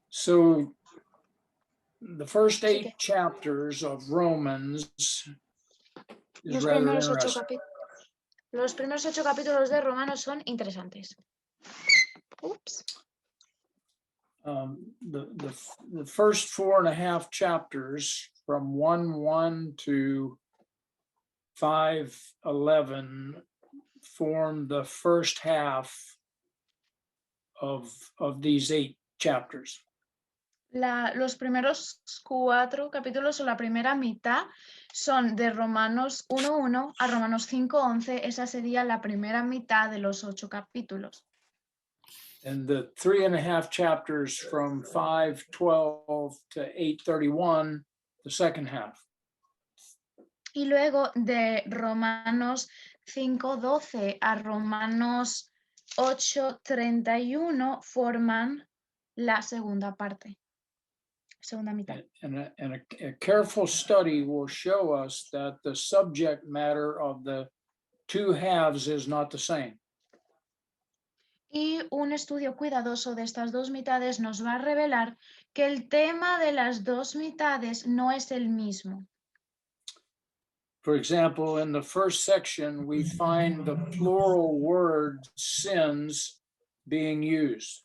So the first Así 8 que chapters of Romans is los rather primeros, interesting. los primeros 8 capítulos de Romanos son interesantes. Ups. The first 4.5 chapters from 1:1 to 5:11 form the first half of these 8 chapters. Los primeros 4 capítulos o la primera mitad son de Romanos 1:1 a Romanos 5:11. Esa sería la primera mitad de los 8 capítulos. And the 3.5 chapters from 5:12 to 8:31, the second half. Y luego de Romanos 5:12 a Romanos 8:31 forman la segunda parte, segunda mitad. And a careful study will show us that the subject matter of the two halves is not the same. Y un estudio cuidadoso de estas dos mitades nos va a revelar que el tema de las dos mitades no es el mismo. For example, in the first section, we find the plural word sins being used.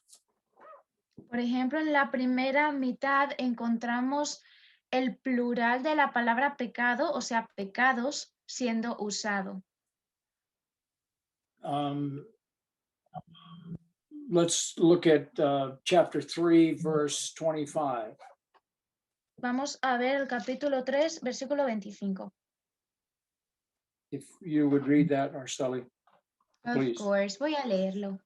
Por ejemplo, en la primera mitad encontramos el plural de la palabra pecado, o sea, pecados, siendo usado. Let's look at chapter 3, verse 25. Vamos a ver el capítulo 3, versículo 25. If you would read that, Arceli, Of please. course, voy a leerlo.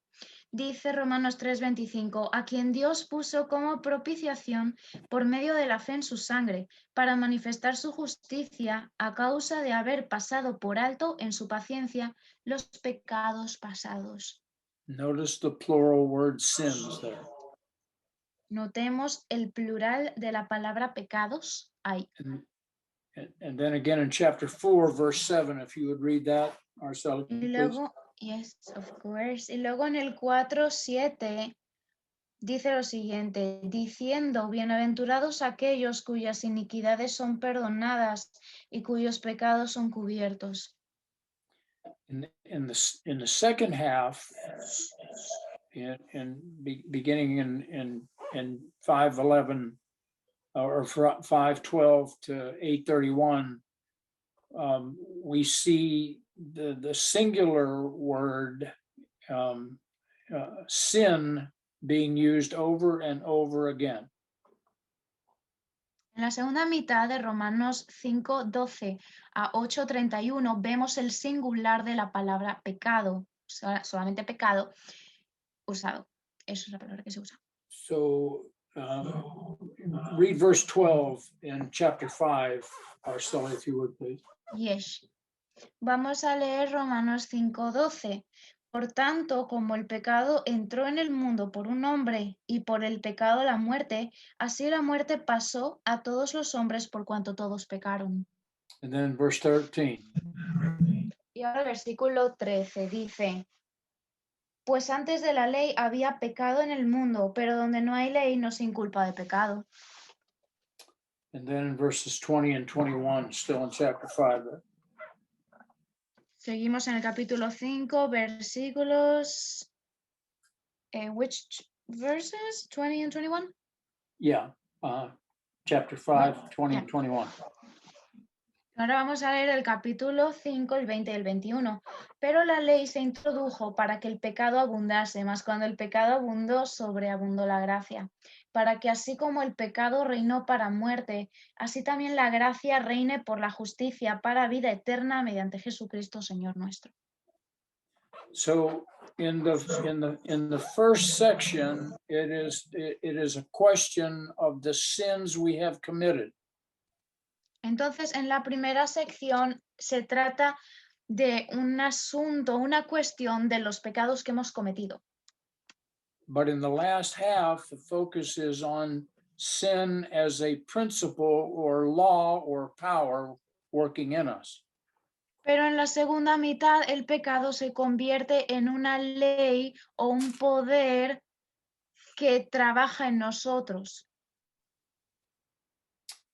Dice Romanos 3:25, a quien Dios puso como propiciación por medio de la fe en su sangre, para manifestar su justicia a causa de haber pasado por alto en su paciencia los pecados pasados. Notice the plural word sins there. Notemos el plural de la palabra pecados ahí. And then again in chapter 4, verse 7, if you would read that, Arceli, Y please. luego, yes, of course. Y luego en el 4:7 dice lo siguiente, diciendo, bienaventurados aquellos cuyas iniquidades son perdonadas y cuyos pecados son cubiertos. In the second half, beginning in 5:11 or 5:12 to 8:31, we see the singular word sin being used over and over again. En la segunda mitad de Romanos 5:12 a 8:31 vemos el singular de la palabra pecado, o sea, solamente pecado, usado. Eso es la palabra que se usa. So read verse 12 in chapter 5, Arceli, if you would, please. Yes. Vamos a leer Romanos 5:12. Por tanto, como el pecado entró en el mundo por un hombre y por el pecado la muerte, así la muerte pasó a todos los hombres por cuanto todos pecaron. And then verse 13. Y ahora el versículo 13 dice, pues antes de la ley había pecado en el mundo, pero donde no hay ley no se inculpa de pecado. And then in verses 20 and 21, still in chapter 5. Seguimos en el capítulo 5, versículos... which verses? 20 and 21? Yeah, chapter 5, 20 Yeah. and 21. Ahora vamos a leer el capítulo 5, el 20 y el 21. Pero la ley se introdujo para que el pecado abundase, mas cuando el pecado abundó, sobreabundó la gracia. Para que así como el pecado reinó para muerte, así también la gracia reine por la justicia para vida eterna mediante Jesucristo, Señor nuestro. So in the first section, it is a question of the sins we have committed. Entonces, en la primera sección se trata de un asunto, una cuestión de los pecados que hemos cometido. But in the last half, the focus is on sin as a principle or law or power working in us. Pero en la segunda mitad el pecado se convierte en una ley o un poder que trabaja en nosotros.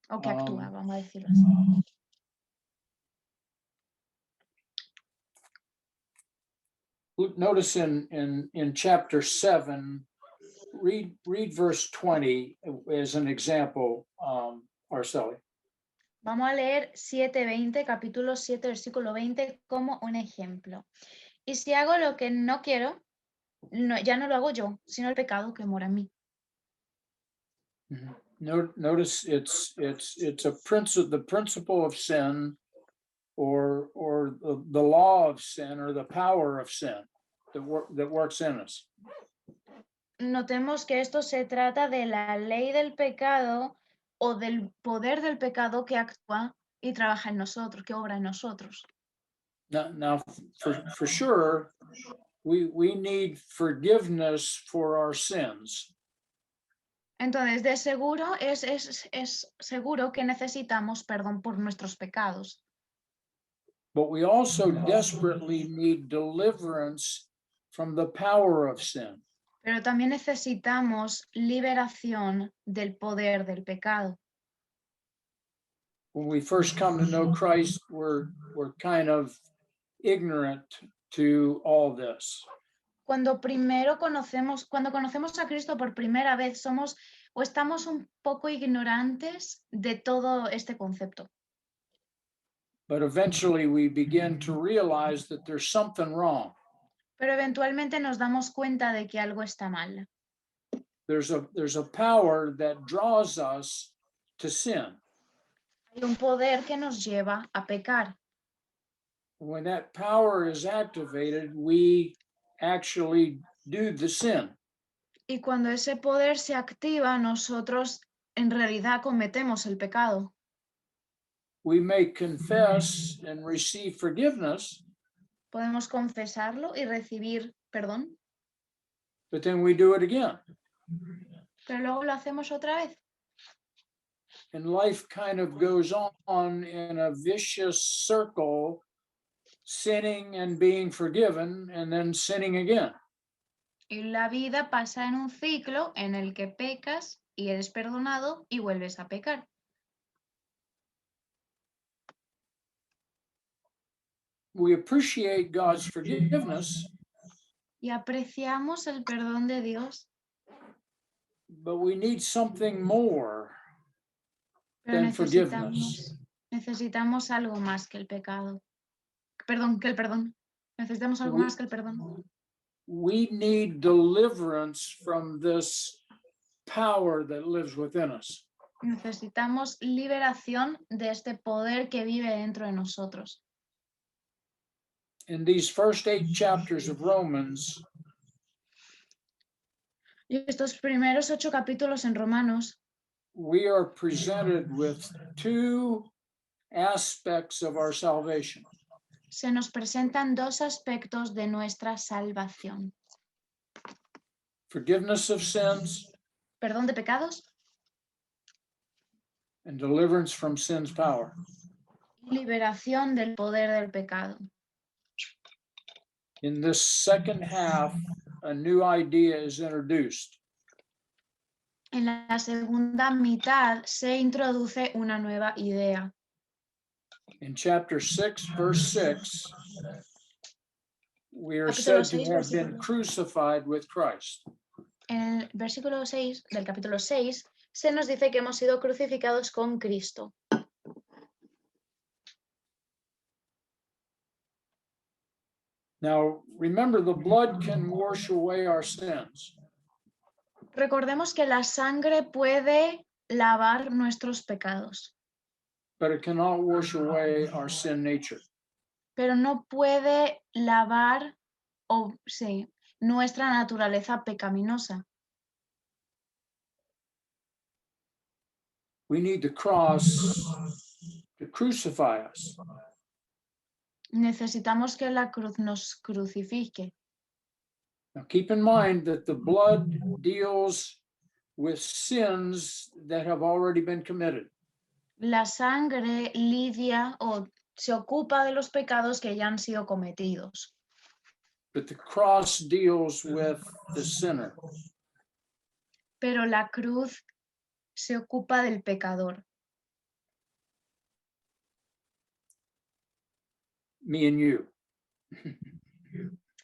O que actúa, vamos a decirlo así. Notice in chapter 7, read verse 20 as an example, Arceli. Vamos a leer 7:20, capítulo 7, versículo 20, como un ejemplo. Y si hago lo que no quiero, ya no lo hago yo, sino el pecado que mora en mí. Notice it's a the principle of sin, or the law of sin, or the power of sin that works in us. Notemos que esto se trata de la ley del pecado o del poder del pecado que actúa y trabaja en nosotros, que obra en nosotros. Now for sure, we need forgiveness for our sins. Entonces, de seguro es seguro que necesitamos perdón por nuestros pecados. But we also desperately need deliverance from the power of sin. Pero también necesitamos liberación del poder del pecado. When we first come to know Christ, we're kind of ignorant to all this. Cuando conocemos a Cristo por primera vez, somos o estamos un poco ignorantes de todo este concepto. But eventually we begin to realize that there's something wrong. Pero eventualmente nos damos cuenta de que algo está mal. There's a power that draws us to sin. Hay un poder que nos lleva a pecar. When that power is activated, we actually do the sin. Y cuando ese poder se activa, nosotros en realidad cometemos el pecado. We may confess and receive forgiveness, Podemos confesarlo y recibir perdón, but then we do it again. pero luego lo hacemos otra vez. And life kind of goes on in a vicious circle, sinning and being forgiven, and then sinning again. Y la vida pasa en un ciclo en el que pecas y eres perdonado y vuelves a pecar. We appreciate God's forgiveness, Y apreciamos el perdón de Dios, but we need something more pero than forgiveness. necesitamos algo más que el pecado. Perdón, que el perdón. Necesitamos algo más que el perdón. We need deliverance from this power that lives within us. Necesitamos liberación de este poder que vive dentro de nosotros. In these first 8 chapters of Romans, Y estos primeros 8 capítulos en Romanos, we are presented with 2 aspects of our salvation. se nos presentan 2 aspectos de nuestra salvación. Forgiveness of sins Perdón de pecados and deliverance from sin's power. y liberación del poder del pecado. In this second half, a new idea is introduced. En la segunda mitad se introduce una nueva idea. In chapter 6, verse 6, we are Capítulo said to 6, have been versículo. crucified with Christ. En el versículo 6 del capítulo 6 se nos dice que hemos sido crucificados con Cristo. Now, remember, the blood can wash away our sins, Recordemos que la sangre puede lavar nuestros pecados, but it cannot wash away our sin nature. pero no puede lavar nuestra naturaleza pecaminosa. We need the cross to crucify us. Necesitamos que la cruz nos crucifique. Now, keep in mind that the blood deals with sins that have already been committed. La sangre lidia o se ocupa de los pecados que ya han sido cometidos. But the cross deals with the sinner. pero la cruz se ocupa del pecador, me and you.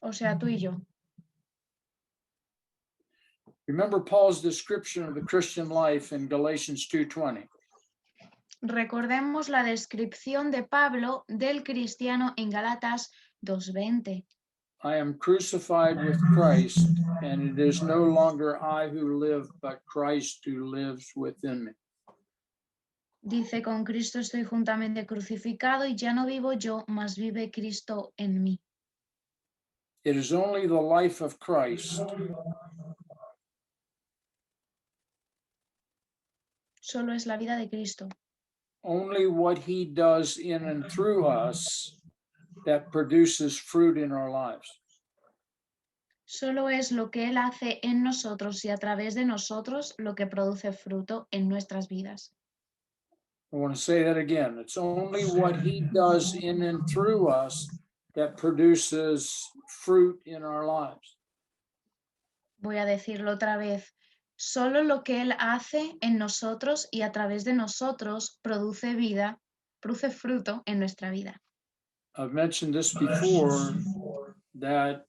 o sea, tú y yo. Remember Paul's description of the Christian life in Galatians 2:20. Recordemos la descripción de Pablo del cristiano en Gálatas 2:20. I am crucified with Christ, and it is no longer I who live, but Christ who lives within me. Dice, con Cristo estoy juntamente crucificado y ya no vivo yo, mas vive Cristo en mí. It is only the life of Christ Solo es la vida de Cristo. only what he does in and through us that produces fruit in our lives. Solo es lo que Él hace en nosotros y a través de nosotros lo que produce fruto en nuestras vidas. I want to say that again. It's only what he does in and through us that produces fruit in our lives. Voy a decirlo otra vez. Solo lo que Él hace en nosotros y a través de nosotros produce vida, produce fruto en nuestra vida. I've mentioned this before, that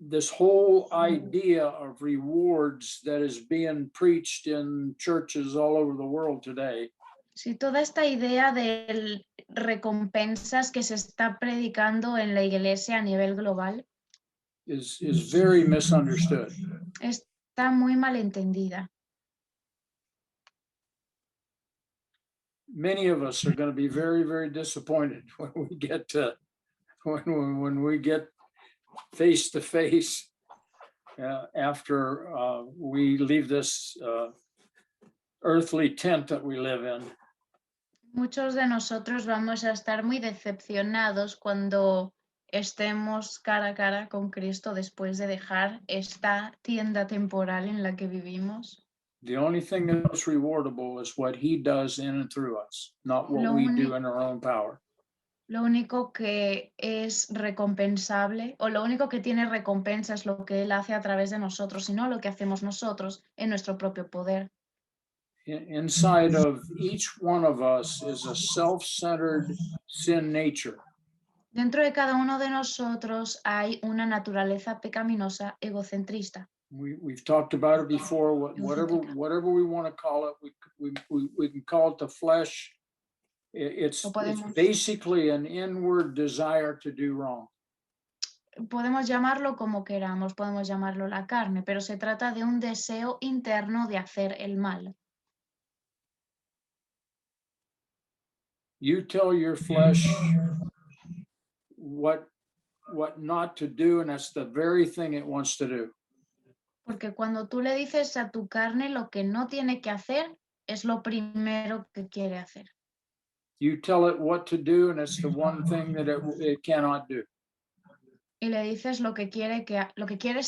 this whole idea of rewards that is being preached in churches all over the world today Si toda esta idea de recompensas que se está predicando en la iglesia a nivel global is very misunderstood. está muy mal entendida. Many of us are going to be very, very disappointed when we get to when we get face to face after we leave this earthly tent that we live in. Muchos de nosotros vamos a estar muy decepcionados cuando estemos cara a cara con Cristo después de dejar esta tienda temporal en la que vivimos. The only thing that's rewardable is what he does in and through us, not what Lo we uni- do in our own power. Lo único que es recompensable o lo único que tiene recompensa es lo que Él hace a través de nosotros y no lo que hacemos nosotros en nuestro propio poder. Inside of each one of us is a self-centered sin nature. Dentro de cada uno de nosotros hay una naturaleza pecaminosa egocentrista. We've talked about it before. Whatever we want to call it, we can call it the flesh. It's basically an inward desire to do wrong. Podemos llamarlo como queramos, podemos llamarlo la carne, pero se trata de un deseo interno de hacer el mal. You tell your flesh what not to do, and that's the very thing it wants to do. Porque cuando tú le dices a tu carne lo que no tiene que hacer, es lo primero que quiere hacer. You tell it what to do, and it's the one thing that it cannot do. Y le dices lo que quieres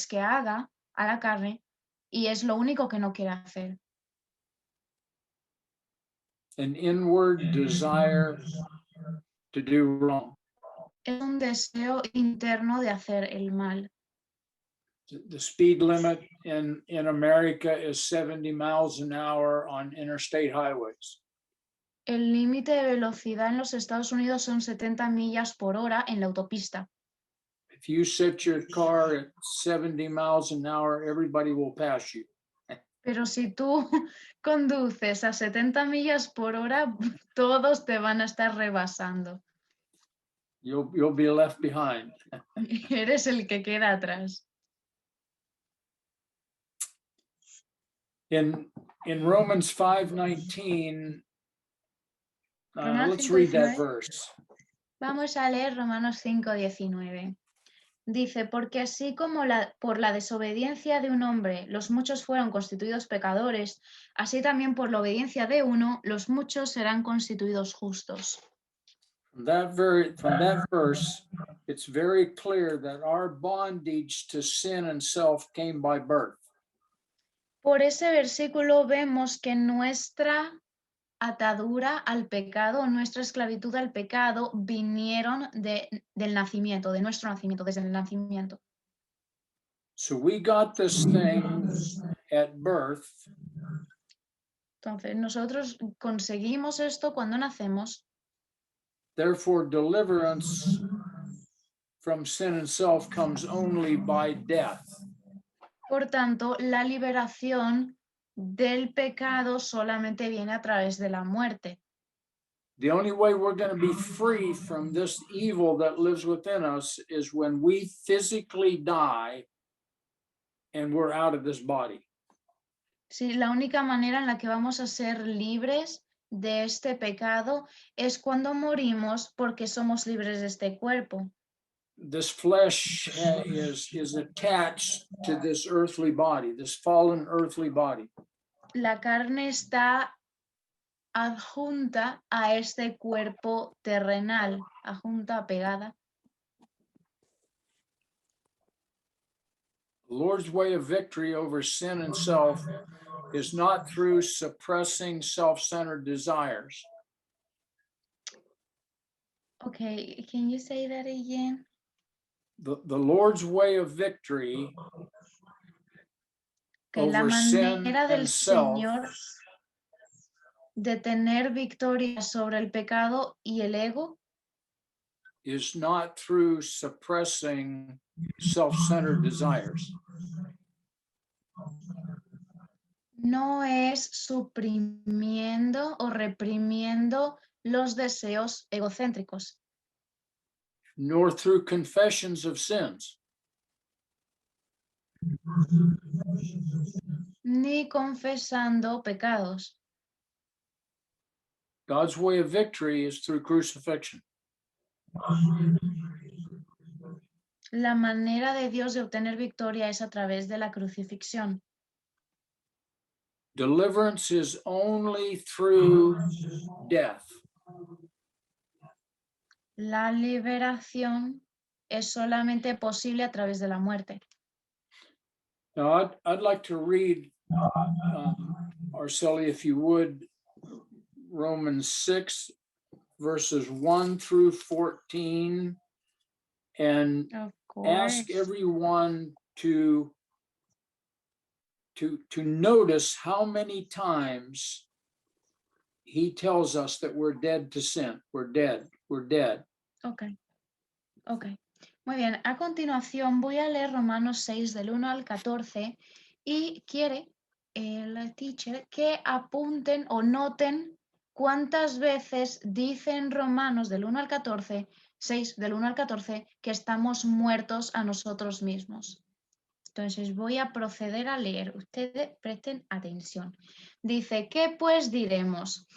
que haga a la carne y es lo único que no quiere hacer. An inward desire to do wrong. Es un deseo interno de hacer el mal. The speed limit in America is 70 miles an hour on interstate highways. El límite de velocidad en los Estados Unidos son 70 millas por hora en la autopista. If you set your car at 70 miles an hour, everybody will pass you. Pero si tú conduces a 70 millas por hora, todos te van a estar rebasando. You'll be left behind. Eres el que queda atrás. In Romans 5:19, let's 5:19. read that verse. Vamos a leer Romanos 5:19. Dice, porque así como por la desobediencia de un hombre los muchos fueron constituidos pecadores, así también por la obediencia de uno los muchos serán constituidos justos. From that verse, it's very clear that our bondage to sin and self came by birth. Por ese versículo vemos que nuestra atadura al pecado, nuestra esclavitud al pecado vinieron del nacimiento, de nuestro nacimiento, desde el nacimiento. So we got this thing at birth, Entonces, nosotros conseguimos esto cuando nacemos. therefore deliverance from sin and self comes only by death. Por tanto, la liberación del pecado solamente viene a través de la muerte. The only way we're going to be free from this evil that lives within us is when we physically die and we're out of this body. Sí, la única manera en la que vamos a ser libres de este pecado es cuando morimos porque somos libres de este cuerpo. This flesh is attached to this earthly body, this fallen earthly body. La carne está adjunta a este cuerpo terrenal, adjunta, pegada. The Lord's way of victory over sin and self is not through suppressing self-centered desires. Okay, can you say that again? The Lord's way of victory Que la over sin manera del and self Señor de tener victoria sobre el pecado y el ego is not through suppressing self-centered desires. no es suprimiendo o reprimiendo los deseos egocéntricos, Nor through confessions of sins. ni confesando pecados. God's way of victory is through crucifixion. La manera de Dios de obtener victoria es a través de la crucifixión. Deliverance is only through death. La liberación es solamente posible a través de la muerte. Now, I'd like to read, Arceli, if you would, Romans 6, verses 1 through 14, and Of ask course. everyone to notice how many times he tells us that we're dead to sin. We're dead. Ok. Muy bien, a continuación voy a leer Romanos 6 del 1 al 14 y quiere el teacher que apunten o noten cuántas veces dicen Romanos del 1 al 14, 6 del 1 al 14, que estamos muertos a nosotros mismos. Entonces voy a proceder a leer. Ustedes presten atención. Dice, ¿qué pues diremos?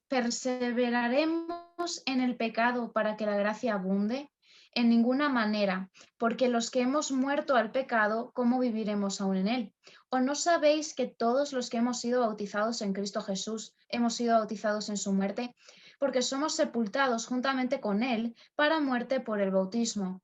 ¿Perseveraremos en el pecado para que la gracia abunde? En ninguna manera, porque los que hemos muerto al pecado, ¿cómo viviremos aún en él? ¿O no sabéis que todos los que hemos sido bautizados en Cristo Jesús hemos sido bautizados en su muerte? Porque somos sepultados juntamente con él para muerte por el bautismo,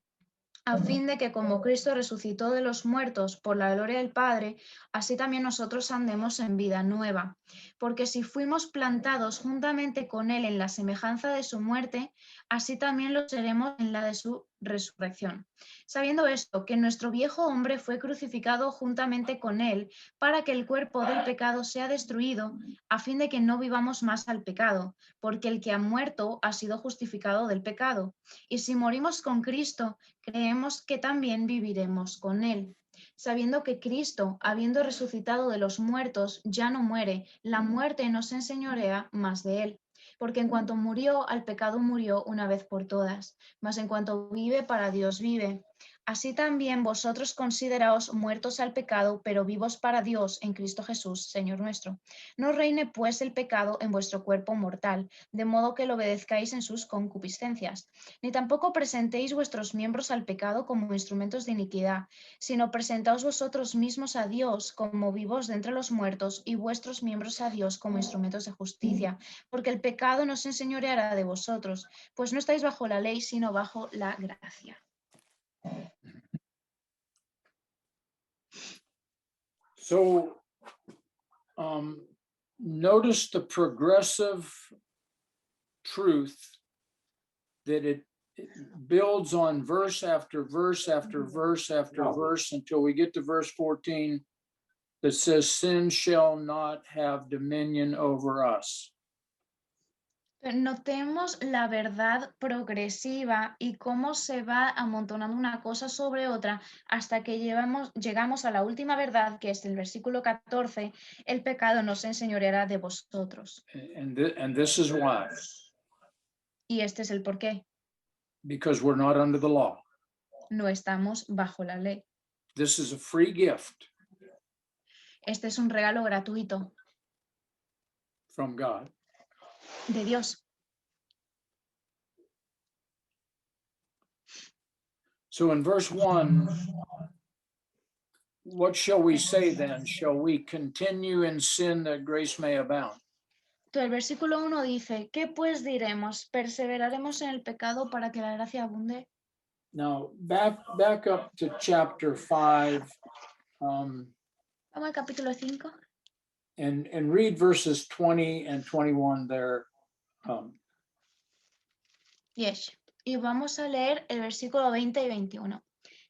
a fin de que como Cristo resucitó de los muertos por la gloria del Padre, así también nosotros andemos en vida nueva. Porque si fuimos plantados juntamente con Él en la semejanza de su muerte, así también lo seremos en la de su resurrección. Sabiendo esto, que nuestro viejo hombre fue crucificado juntamente con Él, para que el cuerpo del pecado sea destruido, a fin de que no vivamos más al pecado, porque el que ha muerto ha sido justificado del pecado. Y si morimos con Cristo, creemos que también viviremos con Él. Sabiendo que Cristo, habiendo resucitado de los muertos, ya no muere, la muerte no se enseñorea más de Él. Porque en cuanto murió, al pecado murió una vez por todas, mas en cuanto vive, para Dios vive. Así también vosotros consideraos muertos al pecado, pero vivos para Dios en Cristo Jesús, Señor nuestro. No reine pues el pecado en vuestro cuerpo mortal, de modo que lo obedezcáis en sus concupiscencias. Ni tampoco presentéis vuestros miembros al pecado como instrumentos de iniquidad, sino presentaos vosotros mismos a Dios como vivos de entre los muertos y vuestros miembros a Dios como instrumentos de justicia, porque el pecado no se enseñoreará de vosotros, pues no estáis bajo la ley, sino bajo la gracia. So notice the progressive truth that it builds on verse after verse after verse after verse until we get to verse 14, that says sin shall not have dominion over us. Notemos la verdad progresiva y cómo se va amontonando una cosa sobre otra hasta que llegamos a la última verdad, que es el versículo 14, el pecado no se enseñoreará de vosotros. And this is why, Y este es el porqué. because we're not under the law. No estamos bajo la ley. This is a free gift Este es un regalo gratuito from God. de Dios. So in verse 1, what shall we say then? Shall we continue in sin that grace may abound? Entonces, el versículo 1 dice, ¿qué pues diremos? ¿Perseveraremos en el pecado para que la gracia abunde? Now, back up to chapter 5 Vamos al capítulo 5. and read verses 20 and 21 there. Yes. Y vamos a leer el versículo 20 y 21.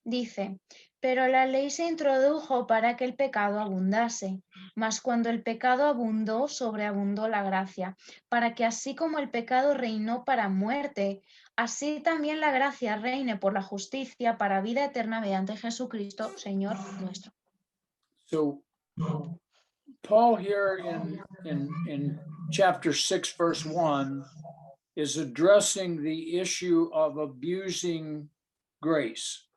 Dice, pero la ley se introdujo para que el pecado abundase, mas cuando el pecado abundó, sobreabundó la gracia, para que así como el pecado reinó para muerte, así también la gracia reine por la justicia para vida eterna mediante Jesucristo, Señor nuestro. So Paul here in chapter 6, verse 1, is addressing the issue of abusing grace.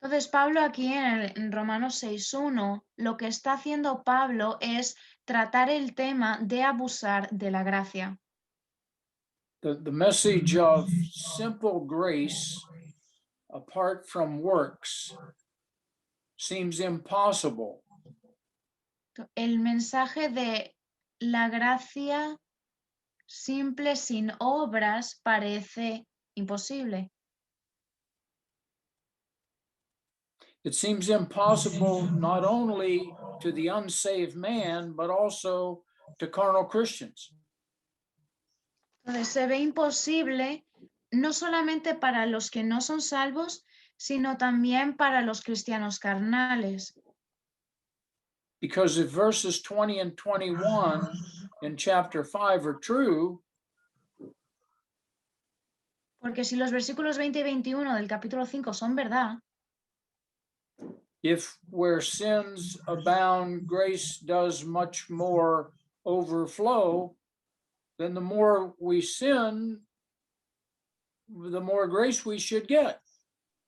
Entonces, Pablo aquí en Romanos 6.1, lo que está haciendo Pablo es tratar el tema de abusar de la gracia. The message of simple grace apart from works seems impossible. El mensaje de la gracia simple sin obras parece imposible. It seems impossible not only to the unsaved man, but also to carnal Christians. Entonces se ve imposible no solamente para los que no son salvos, sino también para los cristianos carnales. Because if verses 20 and 21 in chapter 5 are true, Porque si los versículos 20 y 21 del capítulo 5 son verdad, if where sins abound, grace does much more overflow, then the more we sin, the more grace we should get.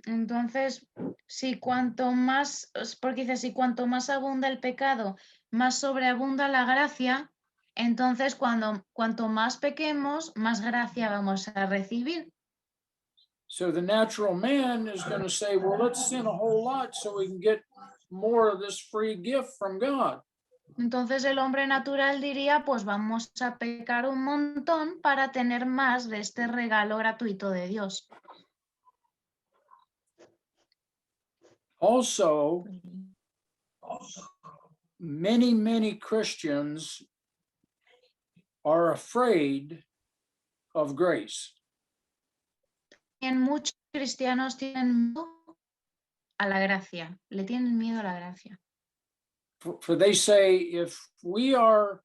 entonces, si cuanto más, porque dice, si cuanto más abunda el pecado, más sobreabunda la gracia, entonces cuanto más pequemos, más gracia vamos a recibir. So the natural man is going to say, well, let's sin a whole lot so we can get more of this free gift from God. Entonces el hombre natural diría, pues vamos a pecar un montón para tener más de este regalo gratuito de Dios. Also, many Christians are afraid of grace. En muchos cristianos tienen miedo a la gracia, le tienen miedo a la gracia. For they say, if we are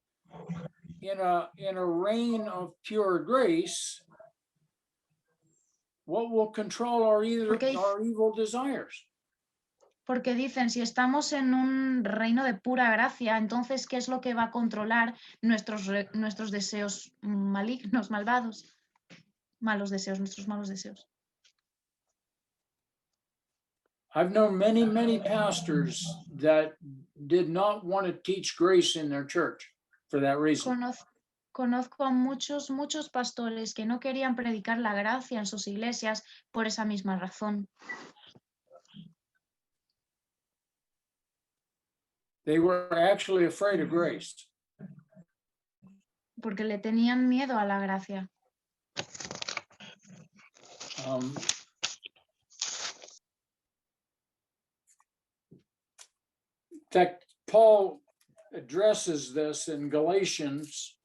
in a reign of pure grace, what will control our evil desires? Porque dicen, si estamos en un reino de pura gracia, entonces, ¿qué es lo que va a controlar nuestros deseos malignos, malvados? Malos deseos, nuestros malos deseos. I've known many pastors that did not want to teach grace in their church for that reason. Conozco a muchos pastores que no querían predicar la gracia en sus iglesias por esa misma razón. They were actually afraid of grace. Porque le tenían miedo a la gracia. In fact, Paul addresses this in Galatians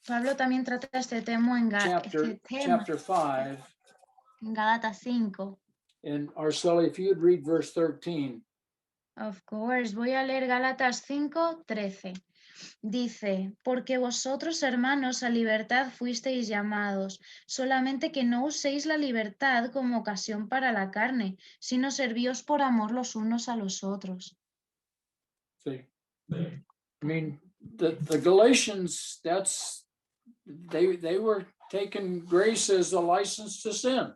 Pablo también trata este tema en chapter 5. En Gálatas 5. And Arceli, if you would read verse 13. Of course, voy a leer Gálatas 5:13. Dice, porque vosotros, hermanos, a libertad fuisteis llamados, solamente que no uséis la libertad como ocasión para la carne, sino servíos por amor los unos a los otros. See, I mean, the Galatians, they were taking grace as a license to sin.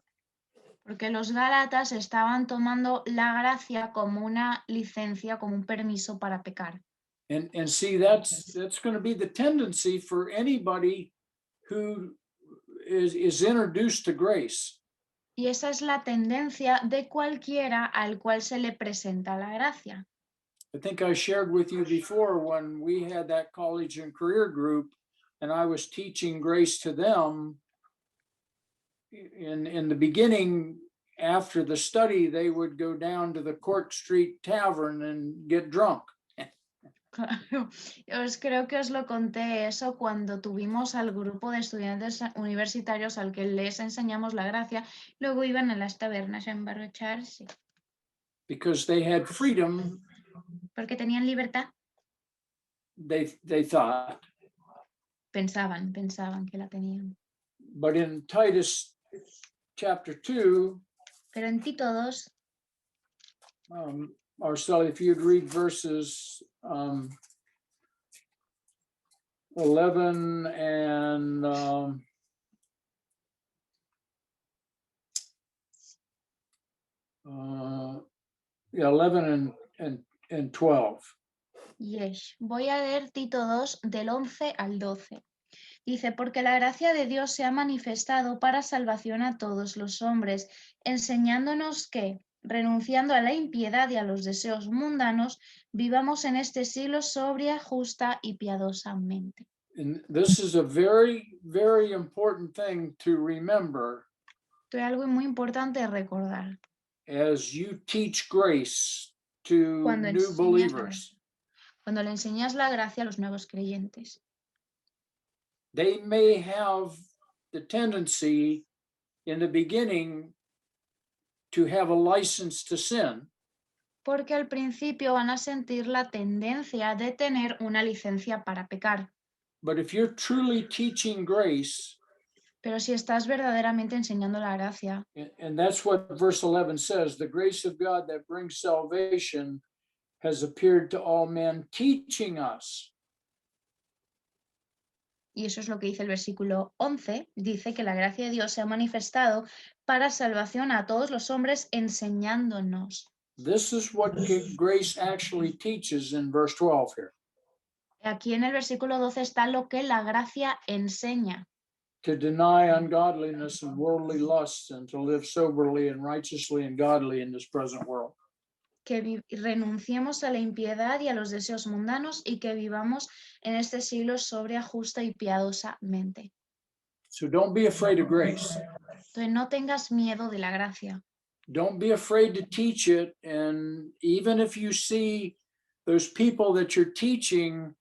Porque los Gálatas estaban tomando la gracia como una licencia, como un permiso para pecar. And see, that's going to be the tendency for anybody who is introduced to grace. Y esa es la tendencia de cualquiera al cual se le presenta la gracia. I think I shared with you before when we had that college and career group, and I was teaching grace to them. In the beginning, after the study, they would go down to the Cork Street Tavern and get drunk. Claro, creo que os lo conté eso cuando tuvimos al grupo de estudiantes universitarios al que les enseñamos la gracia, luego iban a las tabernas a emborracharse. Because they had freedom, Porque tenían libertad, they thought. pensaban que la tenían. But in Titus chapter 2, Pero en Tito 2, Marcel, if you'd read verses 11 and 11 and 12. yes, voy a leer Tito 2 del 11 al 12. Dice, porque la gracia de Dios se ha manifestado para salvación a todos los hombres, enseñándonos que, renunciando a la impiedad y a los deseos mundanos, vivamos en este siglo sobria, justa y piadosamente. And this is a very, very important thing to remember Esto es algo muy importante recordar. as you teach grace to Cuando new believers. Cuando le enseñas la gracia a los nuevos creyentes. They may have the tendency in the beginning to have a license to sin. Porque al principio van a sentir la tendencia de tener una licencia para pecar. But if you're truly teaching grace, Pero si estás verdaderamente enseñando la gracia, and that's what verse 11 says, the grace of God that brings salvation has appeared to all men, teaching us. y eso es lo que dice el versículo 11, dice que la gracia de Dios se ha manifestado para salvación a todos los hombres, enseñándonos. This is what grace actually teaches in verse 12 here. Aquí en el versículo 12 está lo que la gracia enseña. To deny ungodliness and worldly lusts and to live soberly and righteously and godly in this present world. Que renunciemos a la impiedad y a los deseos mundanos y que vivamos en este siglo sobria, justa y piadosamente. So don't be afraid of grace. Entonces no tengas miedo de la gracia. Don't be afraid to teach it. And even if you see those people that you're teaching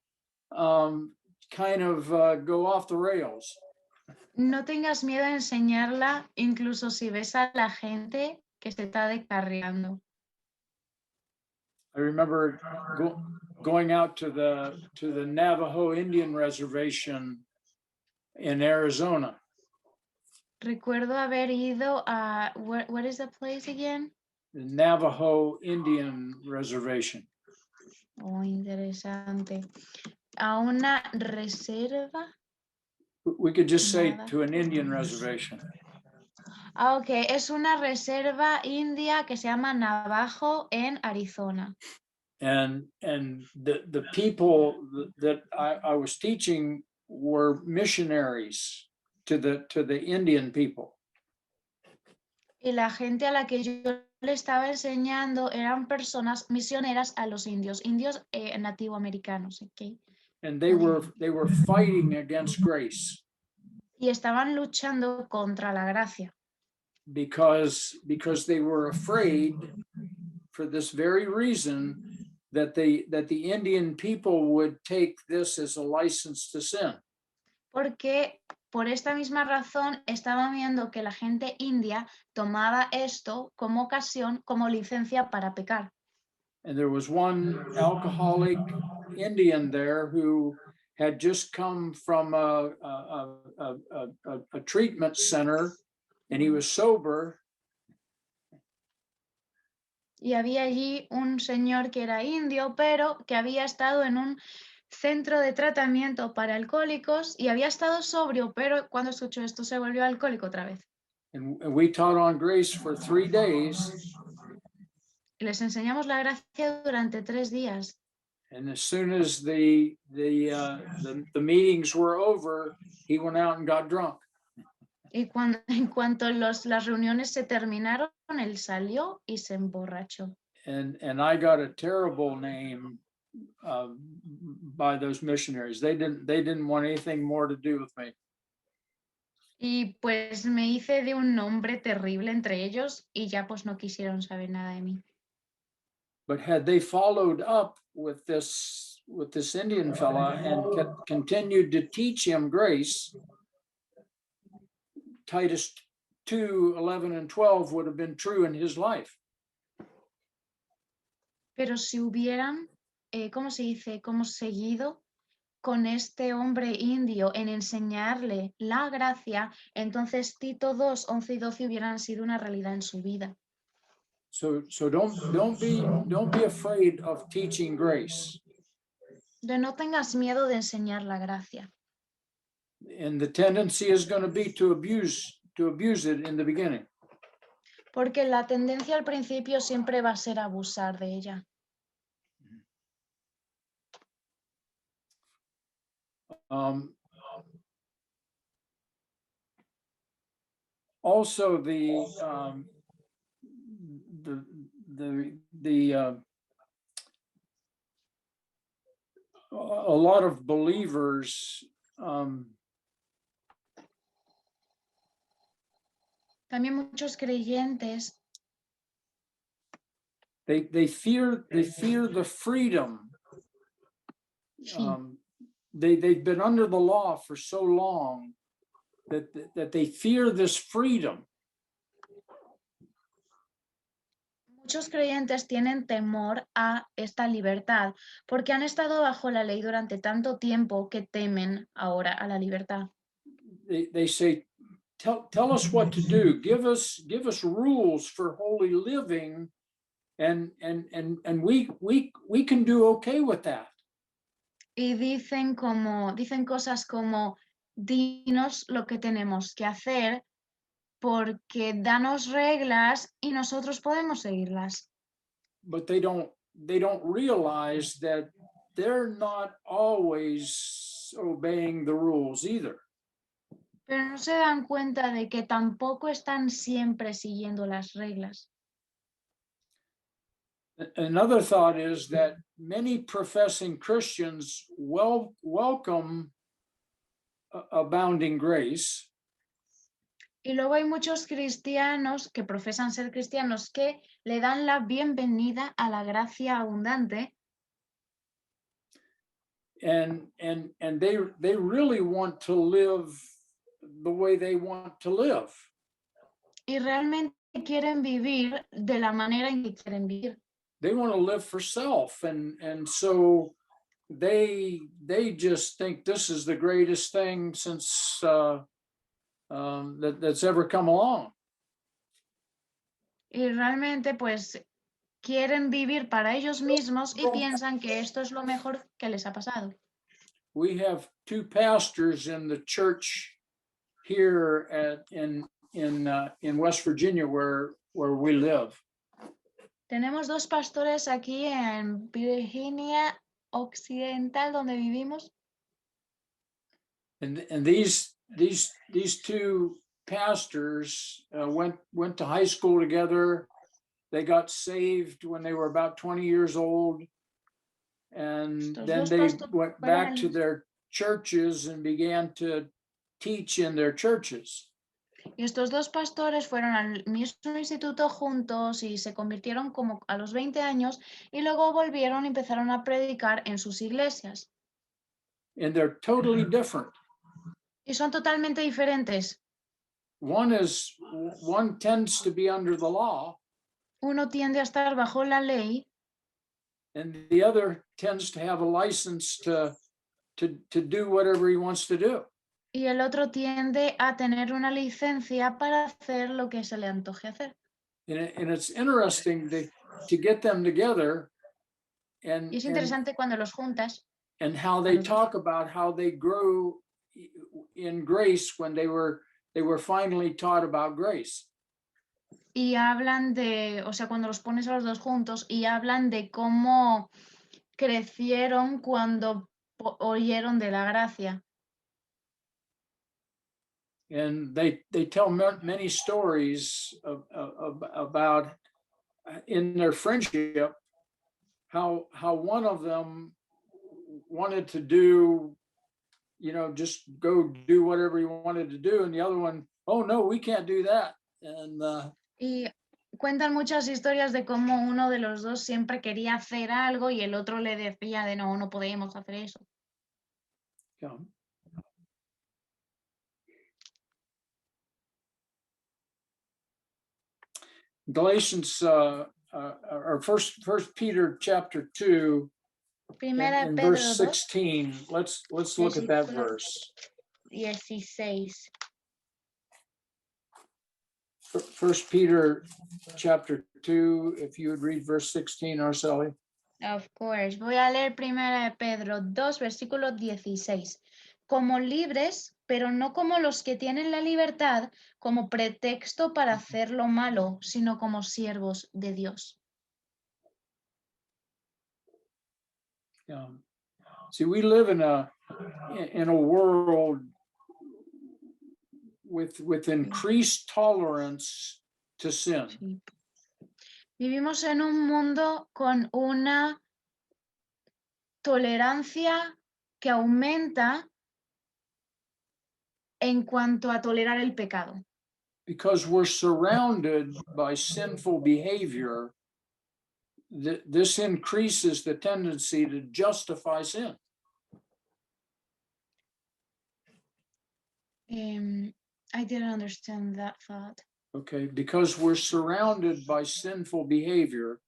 kind of go off the rails. No tengas miedo a enseñarla, incluso si ves a la gente que se está descarriando. I remember going out to the Navajo Indian Reservation in Arizona. Recuerdo haber ido a, what is the place again? The Navajo Indian Reservation. Oh, interesante. A una reserva. We could just say Nada. to an Indian reservation. Ah, ok, es una reserva india que se llama Navajo en Arizona. And the people that I was teaching were missionaries to the Indian people. Y la gente a la que yo le estaba enseñando eran personas misioneras a los indios nativoamericanos, ¿ok? And they were fighting against grace. Y estaban luchando contra la gracia. Because they were afraid, for this very reason, that the Indian people would take this as a license to sin. Porque por esta misma razón estaban viendo que la gente india tomaba esto como ocasión, como licencia para pecar. And there was one alcoholic Indian there who had just come from a treatment center, and he was sober. Y había allí un señor que era indio, pero que había estado en un centro de tratamiento para alcohólicos y había estado sobrio, pero cuando escuchó esto se volvió alcohólico otra vez. And we taught on grace for 3 days. Y les enseñamos la gracia durante 3 días. And as soon as the meetings were over, he went out and got drunk. Y en cuanto las reuniones se terminaron, él salió y se emborrachó. And I got a terrible name by those missionaries. They didn't want anything more to do with me. Y pues me hice de un nombre terrible entre ellos y ya pues no quisieron saber nada de mí. But had they followed up with this Indian fella and continued to teach him grace, Titus 2:11 and 12 would have been true in his life. Pero si hubieran, ¿cómo se dice? Como seguido con este hombre indio en enseñarle la gracia, entonces Tito 2, 11 y 12 hubieran sido una realidad en su vida. So don't be afraid of teaching grace. No tengas miedo de enseñar la gracia. And the tendency is going to be to abuse it in the beginning. Porque la tendencia al principio siempre va a ser abusar de ella. Also, a lot of believers También muchos creyentes they fear the freedom. sí. They've been under the law for so long that they fear this freedom. Muchos creyentes tienen temor a esta libertad porque han estado bajo la ley durante tanto tiempo que temen ahora a la libertad. They say, tell us what to do. Give us rules for holy living, and we can do okay with that. Y dicen cosas como, dinos lo que tenemos que hacer, porque danos reglas y nosotros podemos seguirlas. But they don't realize that they're not always obeying the rules either. Pero no se dan cuenta de que tampoco están siempre siguiendo las reglas. Another thought is that many professing Christians welcome abounding grace. Y luego hay muchos cristianos que profesan ser cristianos que le dan la bienvenida a la gracia abundante. And they really want to live the way they want to live. Y realmente quieren vivir de la manera en que quieren vivir. They want to live for self, and so they just think this is the greatest thing since that's ever come along. Y realmente pues quieren vivir para ellos mismos y piensan que esto es lo mejor que les ha pasado. We have 2 pastors in the church here in West Virginia where we live. Tenemos 2 pastores aquí en Virginia Occidental donde vivimos. And these 2 pastors went to high school together. They got saved when they were about 20 years old, and then they went back to their churches and began to teach in their churches. Y estos 2 pastores fueron al mismo instituto juntos y se convirtieron como a los 20 años y luego volvieron y empezaron a predicar en sus iglesias. And they're totally different. Y son totalmente diferentes. One tends to be under the law. Uno tiende a estar bajo la ley. and the other tends to have a license to do whatever he wants to do. Y el otro tiende a tener una licencia para hacer lo que se le antoje hacer. And it's interesting to get them together Y es interesante cuando los juntas and how they talk about how they grew in grace when they were finally taught about grace. y hablan de, o sea, cuando los pones a los dos juntos y hablan de cómo crecieron cuando oyeron de la gracia. And they tell many stories about in their friendship how one of them wanted to do, just go do whatever he wanted to do, and the other one, oh no, we can't do that. And Y cuentan muchas historias de cómo uno de los dos siempre quería hacer algo y el otro le decía de no, no podemos hacer eso. yeah. Galatians, or First Peter chapter 2, Primera in Pedro verse 2, 16. Let's look at that versículo verse. 16. First Peter chapter 2, if you would read verse 16, Arceli. Of course. Voy a leer Primera de Pedro 2, versículo 16. Como libres, pero no como los que tienen la libertad como pretexto para hacer lo malo, sino como siervos de Dios. Yeah. See, we live in a world with increased tolerance to sin. Sí. Vivimos en un mundo con una tolerancia que aumenta en cuanto a tolerar el pecado. Because we're surrounded by sinful behavior, this increases the tendency to justify sin. I didn't understand that thought. Okay, because we're surrounded by sinful behavior.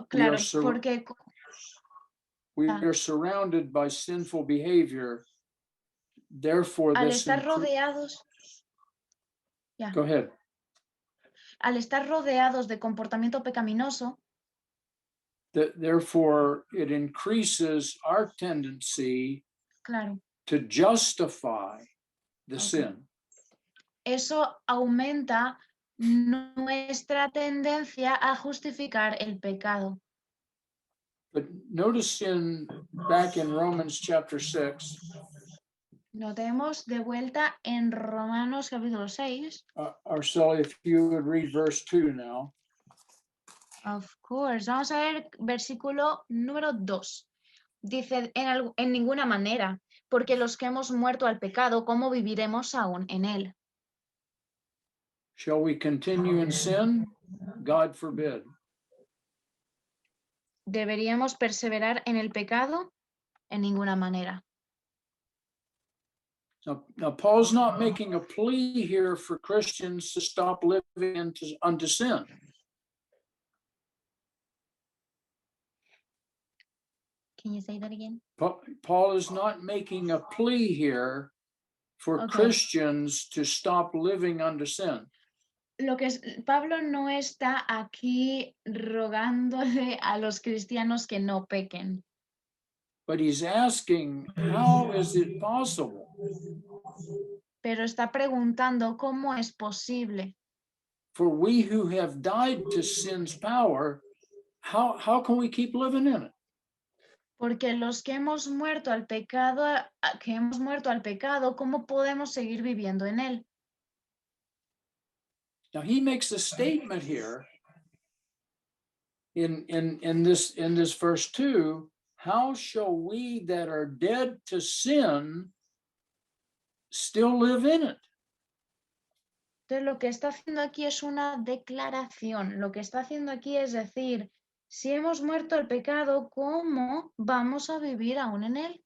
Claro, porque we are surrounded by sinful behavior. Therefore, al this estar rodeados, Go ahead. Al estar rodeados de comportamiento pecaminoso, therefore, it increases our tendency claro, to justify the sin. Eso aumenta nuestra tendencia a justificar el pecado. But notice back in Romans chapter 6. Notemos de vuelta en Romanos capítulo 6. Arceli, if you would read verse 2 now. Of course. Vamos a ver versículo número 2. Dice, en ninguna manera, porque los que hemos muerto al pecado, ¿cómo viviremos aún en él? Shall we continue in sin? God forbid. ¿Deberíamos perseverar en el pecado? En ninguna manera. Now Paul's not making a plea here for Christians to stop living unto sin. Can you say that again? Paul is not making a plea here for Christians to stop living unto sin. Pablo no está aquí rogándole a los cristianos que no pequen. But he's asking, how is it possible? Pero está preguntando cómo es posible. For we who have died to sin's power, how can we keep living in it? Porque los que hemos muerto al pecado, ¿cómo podemos seguir viviendo en él? Now he makes a statement here in this verse 2, how shall we that are dead to sin still live in it? Entonces lo que está haciendo aquí es una declaración. Lo que está haciendo aquí es decir, si hemos muerto al pecado, ¿cómo vamos a vivir aún en él?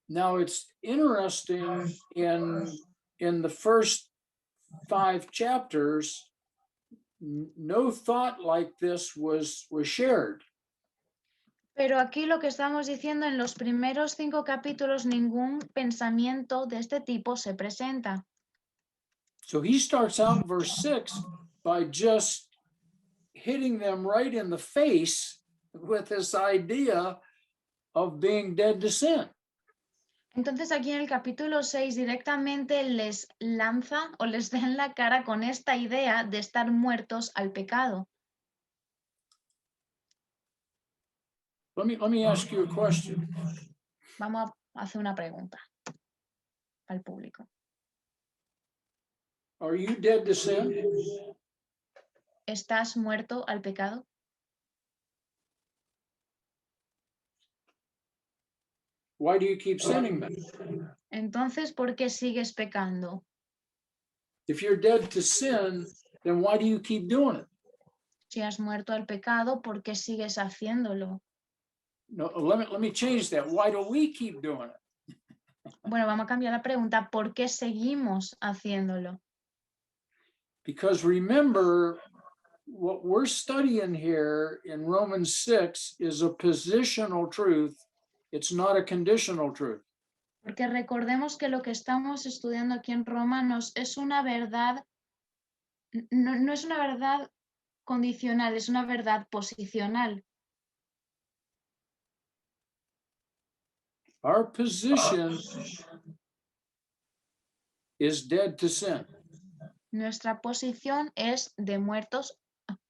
Now it's interesting in the first 5 chapters, no thought like this was shared. Pero aquí lo que estamos diciendo, en los primeros 5 capítulos, ningún pensamiento de este tipo se presenta. So he starts out verse 6 by just hitting them right in the face with this idea of being dead to sin. Entonces aquí en el capítulo 6 directamente les lanza o les da en la cara con esta idea de estar muertos al pecado. Let me ask you a question. Vamos a hacer una pregunta al público. Are you dead to sin? ¿Estás muerto al pecado? Why do you keep sinning then? Entonces, ¿por qué sigues pecando? If you're dead to sin, then why do you keep doing it? Si has muerto al pecado, ¿por qué sigues haciéndolo? No, let me change that. Why do we keep doing it? Bueno, vamos a cambiar la pregunta. ¿Por qué seguimos haciéndolo? Because remember, what we're studying here in Romans 6 is a positional truth. It's not a conditional truth. Porque recordemos que lo que estamos estudiando aquí en Romanos es una verdad, no es una verdad condicional, es una verdad posicional. Our position is dead to sin. Nuestra posición es de muertos,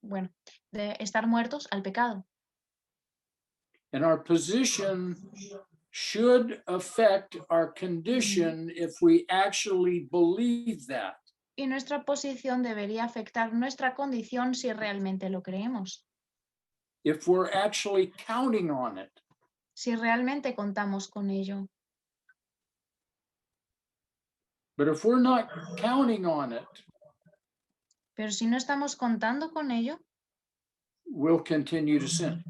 bueno, de estar muertos al pecado. And our position should affect our condition if we actually believe that. Y nuestra posición debería afectar nuestra condición si realmente lo creemos, If we're actually counting on it. si realmente contamos con ello. But if we're not counting on it, Pero si no estamos contando con ello, we'll continue to sin.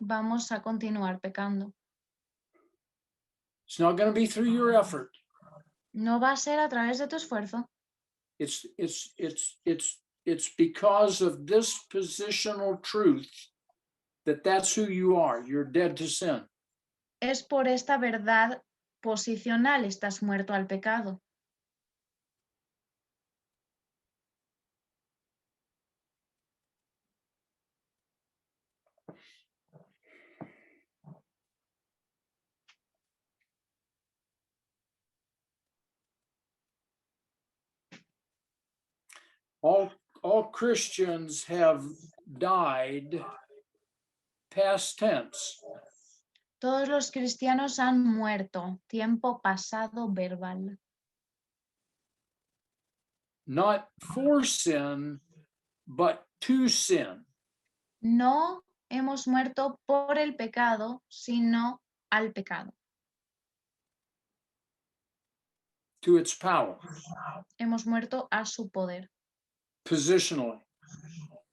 vamos a continuar pecando. It's not going to be through your effort. No va a ser a través de tu esfuerzo. It's because of this positional truth that that's who you are. You're dead to sin. Es por esta verdad posicional, estás muerto al pecado. All Christians have died, past tense. Todos los cristianos han muerto, tiempo pasado verbal. Not for sin, but to sin. No hemos muerto por el pecado, sino al pecado. To its power, Hemos muerto a su poder, positionally.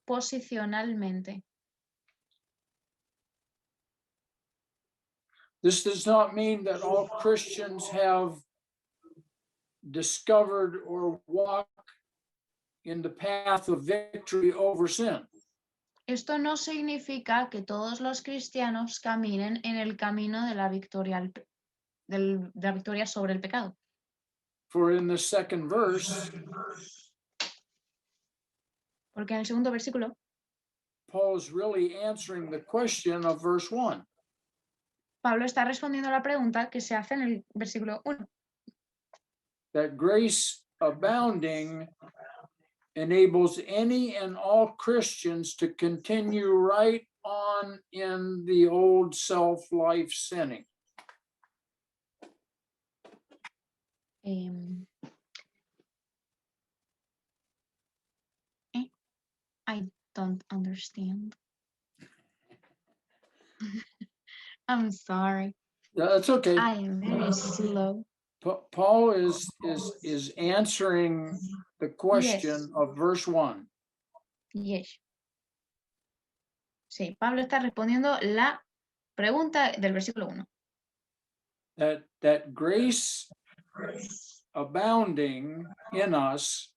posicionalmente. This does not mean that all Christians have discovered or walked in the path of victory over sin. Esto no significa que todos los cristianos caminen en el camino de la victoria, de la victoria sobre el pecado. For in the second verse, Porque en el segundo versículo, Paul's really answering the question of verse 1. Pablo está respondiendo a la pregunta que se hace en el versículo 1. That grace abounding enables any and all Christians to continue right on in the old self-life sinning. I don't understand. I'm sorry. That's okay. I am very slow. Paul is answering the question of verse 1. Yes. Sí, Pablo está respondiendo la pregunta del versículo 1. That grace abounding in us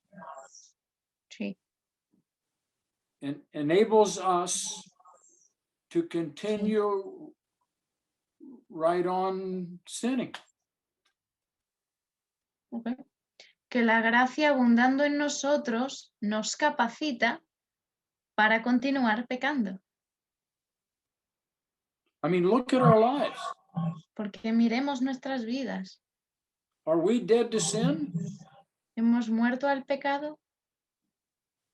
Sí. enables us to continue right on sinning. Ok. Que la gracia abundando en nosotros nos capacita para continuar pecando. I mean, look at our lives. Porque miremos nuestras vidas. Are we dead to sin? ¿Hemos muerto al pecado?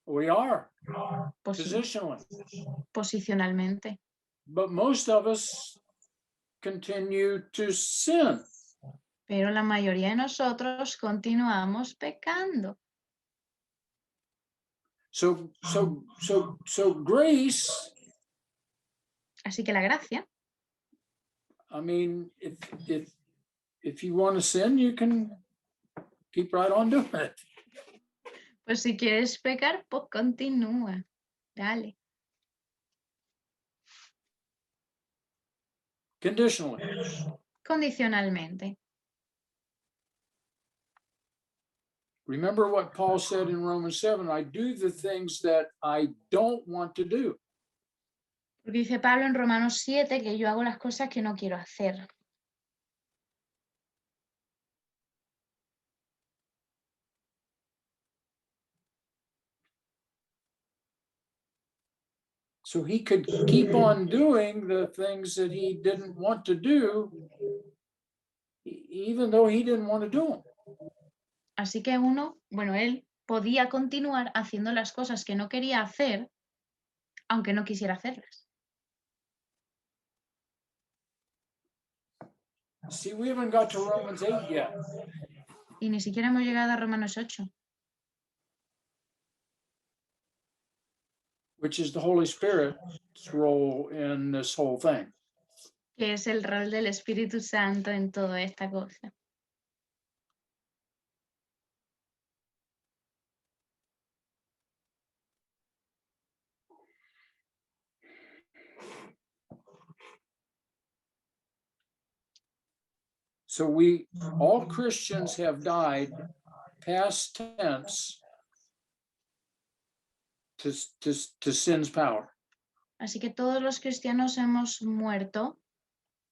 We are, Pues sí, positionally. posicionalmente. But most of us continue to sin. Pero la mayoría de nosotros continuamos pecando. So grace, Así que la gracia, I mean, if you want to sin, you can keep right on doing it. pues si quieres pecar, pues continúa. Dale. Conditionally. Condicionalmente. Remember what Paul said in Romans 7, I do the things that I don't want to do. Porque dice Pablo en Romanos 7 que yo hago las cosas que no quiero hacer. So he could keep on doing the things that he didn't want to do, even though he didn't want to do them. Así que él podía continuar haciendo las cosas que no quería hacer, aunque no quisiera hacerlas. See, we haven't got to Romans 8 yet. Y ni siquiera hemos llegado a Romanos 8, which is the Holy Spirit's role in this whole thing. que es el rol del Espíritu Santo en toda esta cosa. So all Christians have died past tense to sin's power. Así que todos los cristianos hemos muerto,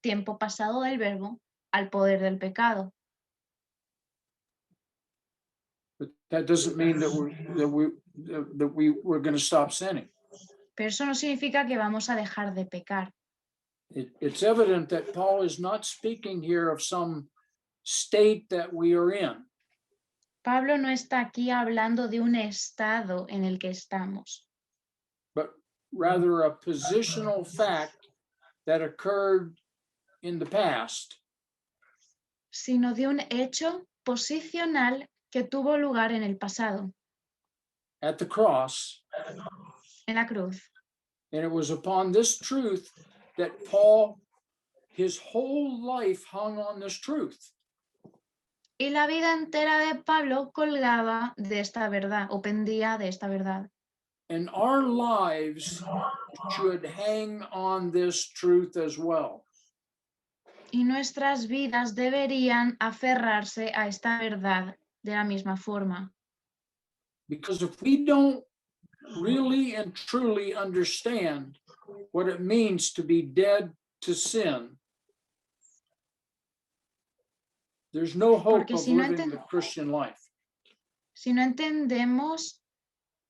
tiempo pasado del verbo, al poder del pecado. But that doesn't mean that we're going to stop sinning. Pero eso no significa que vamos a dejar de pecar. It's evident that Paul is not speaking here of some state that we are in. Pablo no está aquí hablando de un estado en el que estamos, but rather a positional fact that occurred in the past. sino de un hecho posicional que tuvo lugar en el pasado, At the cross, en la cruz. and it was upon this truth that Paul, his whole life hung on this truth. Y la vida entera de Pablo colgaba de esta verdad, o pendía de esta verdad. And our lives should hang on this truth as well. Y nuestras vidas deberían aferrarse a esta verdad de la misma forma. Because if we don't really and truly understand what it means to be dead to sin, there's no hope Porque of si no living the Christian life. Si no entendemos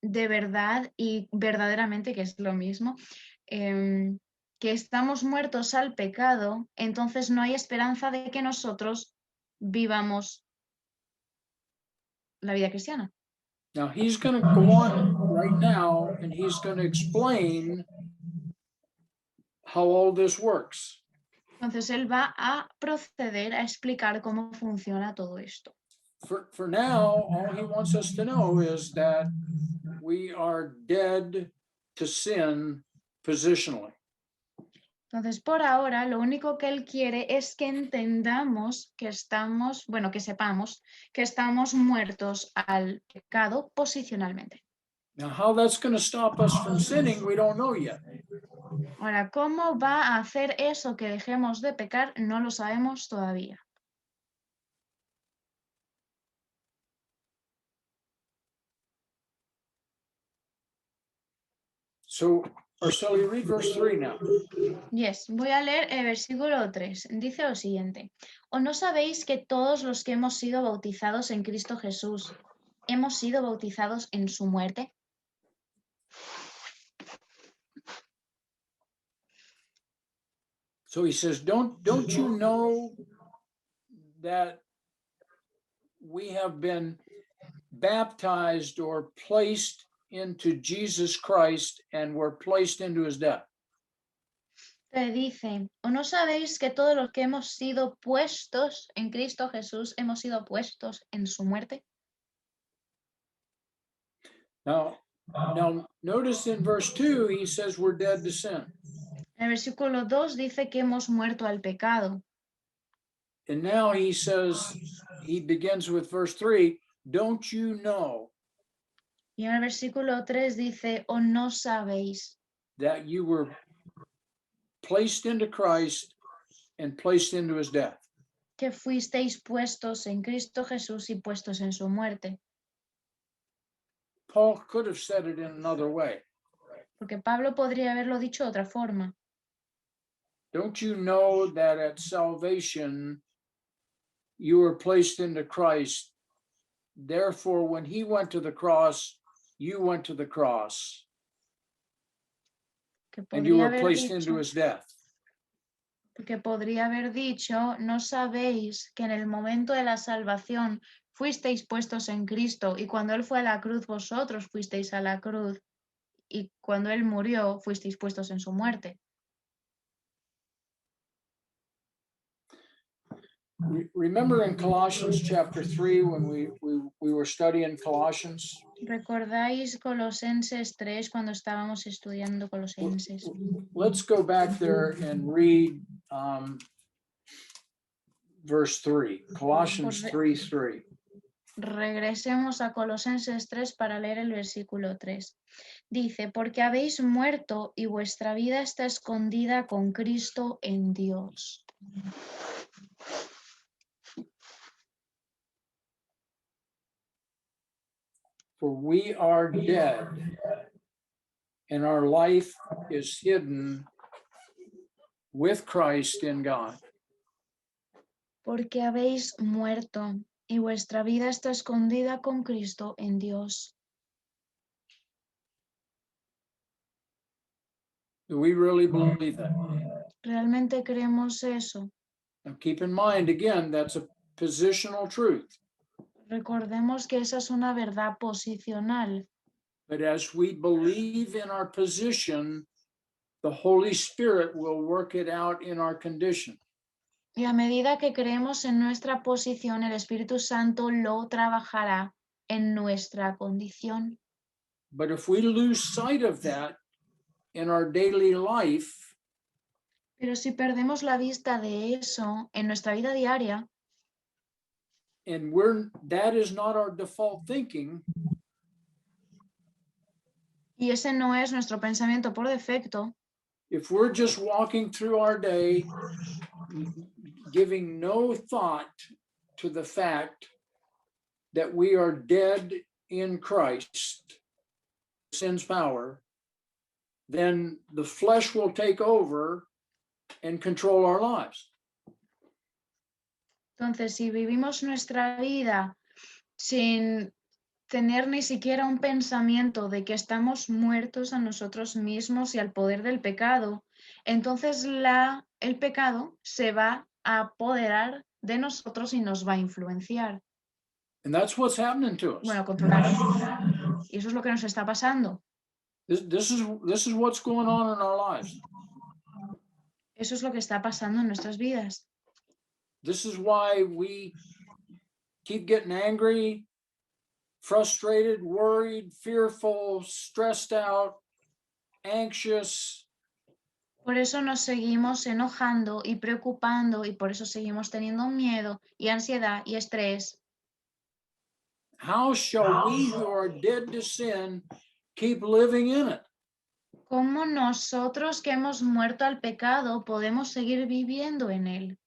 de verdad y verdaderamente, que es lo mismo, que estamos muertos al pecado, entonces no hay esperanza de que nosotros vivamos la vida cristiana. Now he's going to go on right now and he's going to explain how all this works. Entonces él va a proceder a explicar cómo funciona todo esto. For now, all he wants us to know is that we are dead to sin positionally. Entonces, por ahora, lo único que él quiere es que entendamos que estamos, bueno, que sepamos que estamos muertos al pecado posicionalmente. Now, how that's going to stop us from sinning, we don't know yet. Ahora, ¿cómo va a hacer eso que dejemos de pecar? No lo sabemos todavía. So, Arceli, read verse 3 now. Yes, voy a leer el versículo 3. Dice lo siguiente: ¿O no sabéis que todos los que hemos sido bautizados en Cristo Jesús hemos sido bautizados en su muerte? So he says, don't you know that we have been baptized or placed into Jesus Christ and were placed into his death? Te dice: ¿O no sabéis que todos los que hemos sido puestos en Cristo Jesús hemos sido puestos en su muerte? Now notice in verse 2, he says we're dead to sin. En el versículo 2 dice que hemos muerto al pecado. And now he says, he begins with verse 3, don't you know Y en el versículo 3 dice: ¿O no sabéis that you were placed into Christ and placed into his death? que fuisteis puestos en Cristo Jesús y puestos en su muerte? Paul could have said it in another way. Porque Pablo podría haberlo dicho de otra forma. Don't you know that at salvation you were placed into Christ? Therefore, when he went to the cross, you went to the cross, Que and you podría were haber placed into dicho, his death. porque podría haber dicho: ¿no sabéis que en el momento de la salvación fuisteis puestos en Cristo, y cuando Él fue a la cruz vosotros fuisteis a la cruz, y cuando Él murió fuisteis puestos en su muerte? Remember in Colossians chapter 3 when we were studying Colossians? ¿Recordáis Colosenses 3 cuando estábamos estudiando Colosenses? Let's go back there and read verse 3, Colossians 3:3. Regresemos a Colosenses 3 para leer el versículo 3. Dice: porque habéis muerto y vuestra vida está escondida con Cristo en Dios. For we are dead, and our life is hidden with Christ in God. Porque habéis muerto y vuestra vida está escondida con Cristo en Dios. Do we really believe that? ¿Realmente creemos eso? Now keep in mind, again, that's a positional truth. Recordemos que esa es una verdad posicional. But as we believe in our position, the Holy Spirit will work it out in our condition. Y a medida que creemos en nuestra posición, el Espíritu Santo lo trabajará en nuestra condición. But if we lose sight of that in our daily life, Pero si perdemos la vista de eso en nuestra vida diaria, and that is not our default thinking, y ese no es nuestro pensamiento por defecto, if we're just walking through our day, giving no thought to the fact that we are dead in Christ, sin's power, then the flesh will take over and control our lives. entonces si vivimos nuestra vida sin tener ni siquiera un pensamiento de que estamos muertos a nosotros mismos y al poder del pecado, entonces el pecado se va a apoderar de nosotros y nos va a influenciar. And that's what's happening to us. Bueno, controlar. Y eso es lo que nos está pasando. This is what's going on in our lives. Eso es lo que está pasando en nuestras vidas. This is why we keep getting angry, frustrated, worried, fearful, stressed out, anxious. Por eso nos seguimos enojando y preocupando, y por eso seguimos teniendo miedo y ansiedad y estrés. How shall we who are dead to sin keep living in it? ¿Cómo nosotros que hemos muerto al pecado podemos seguir viviendo en él?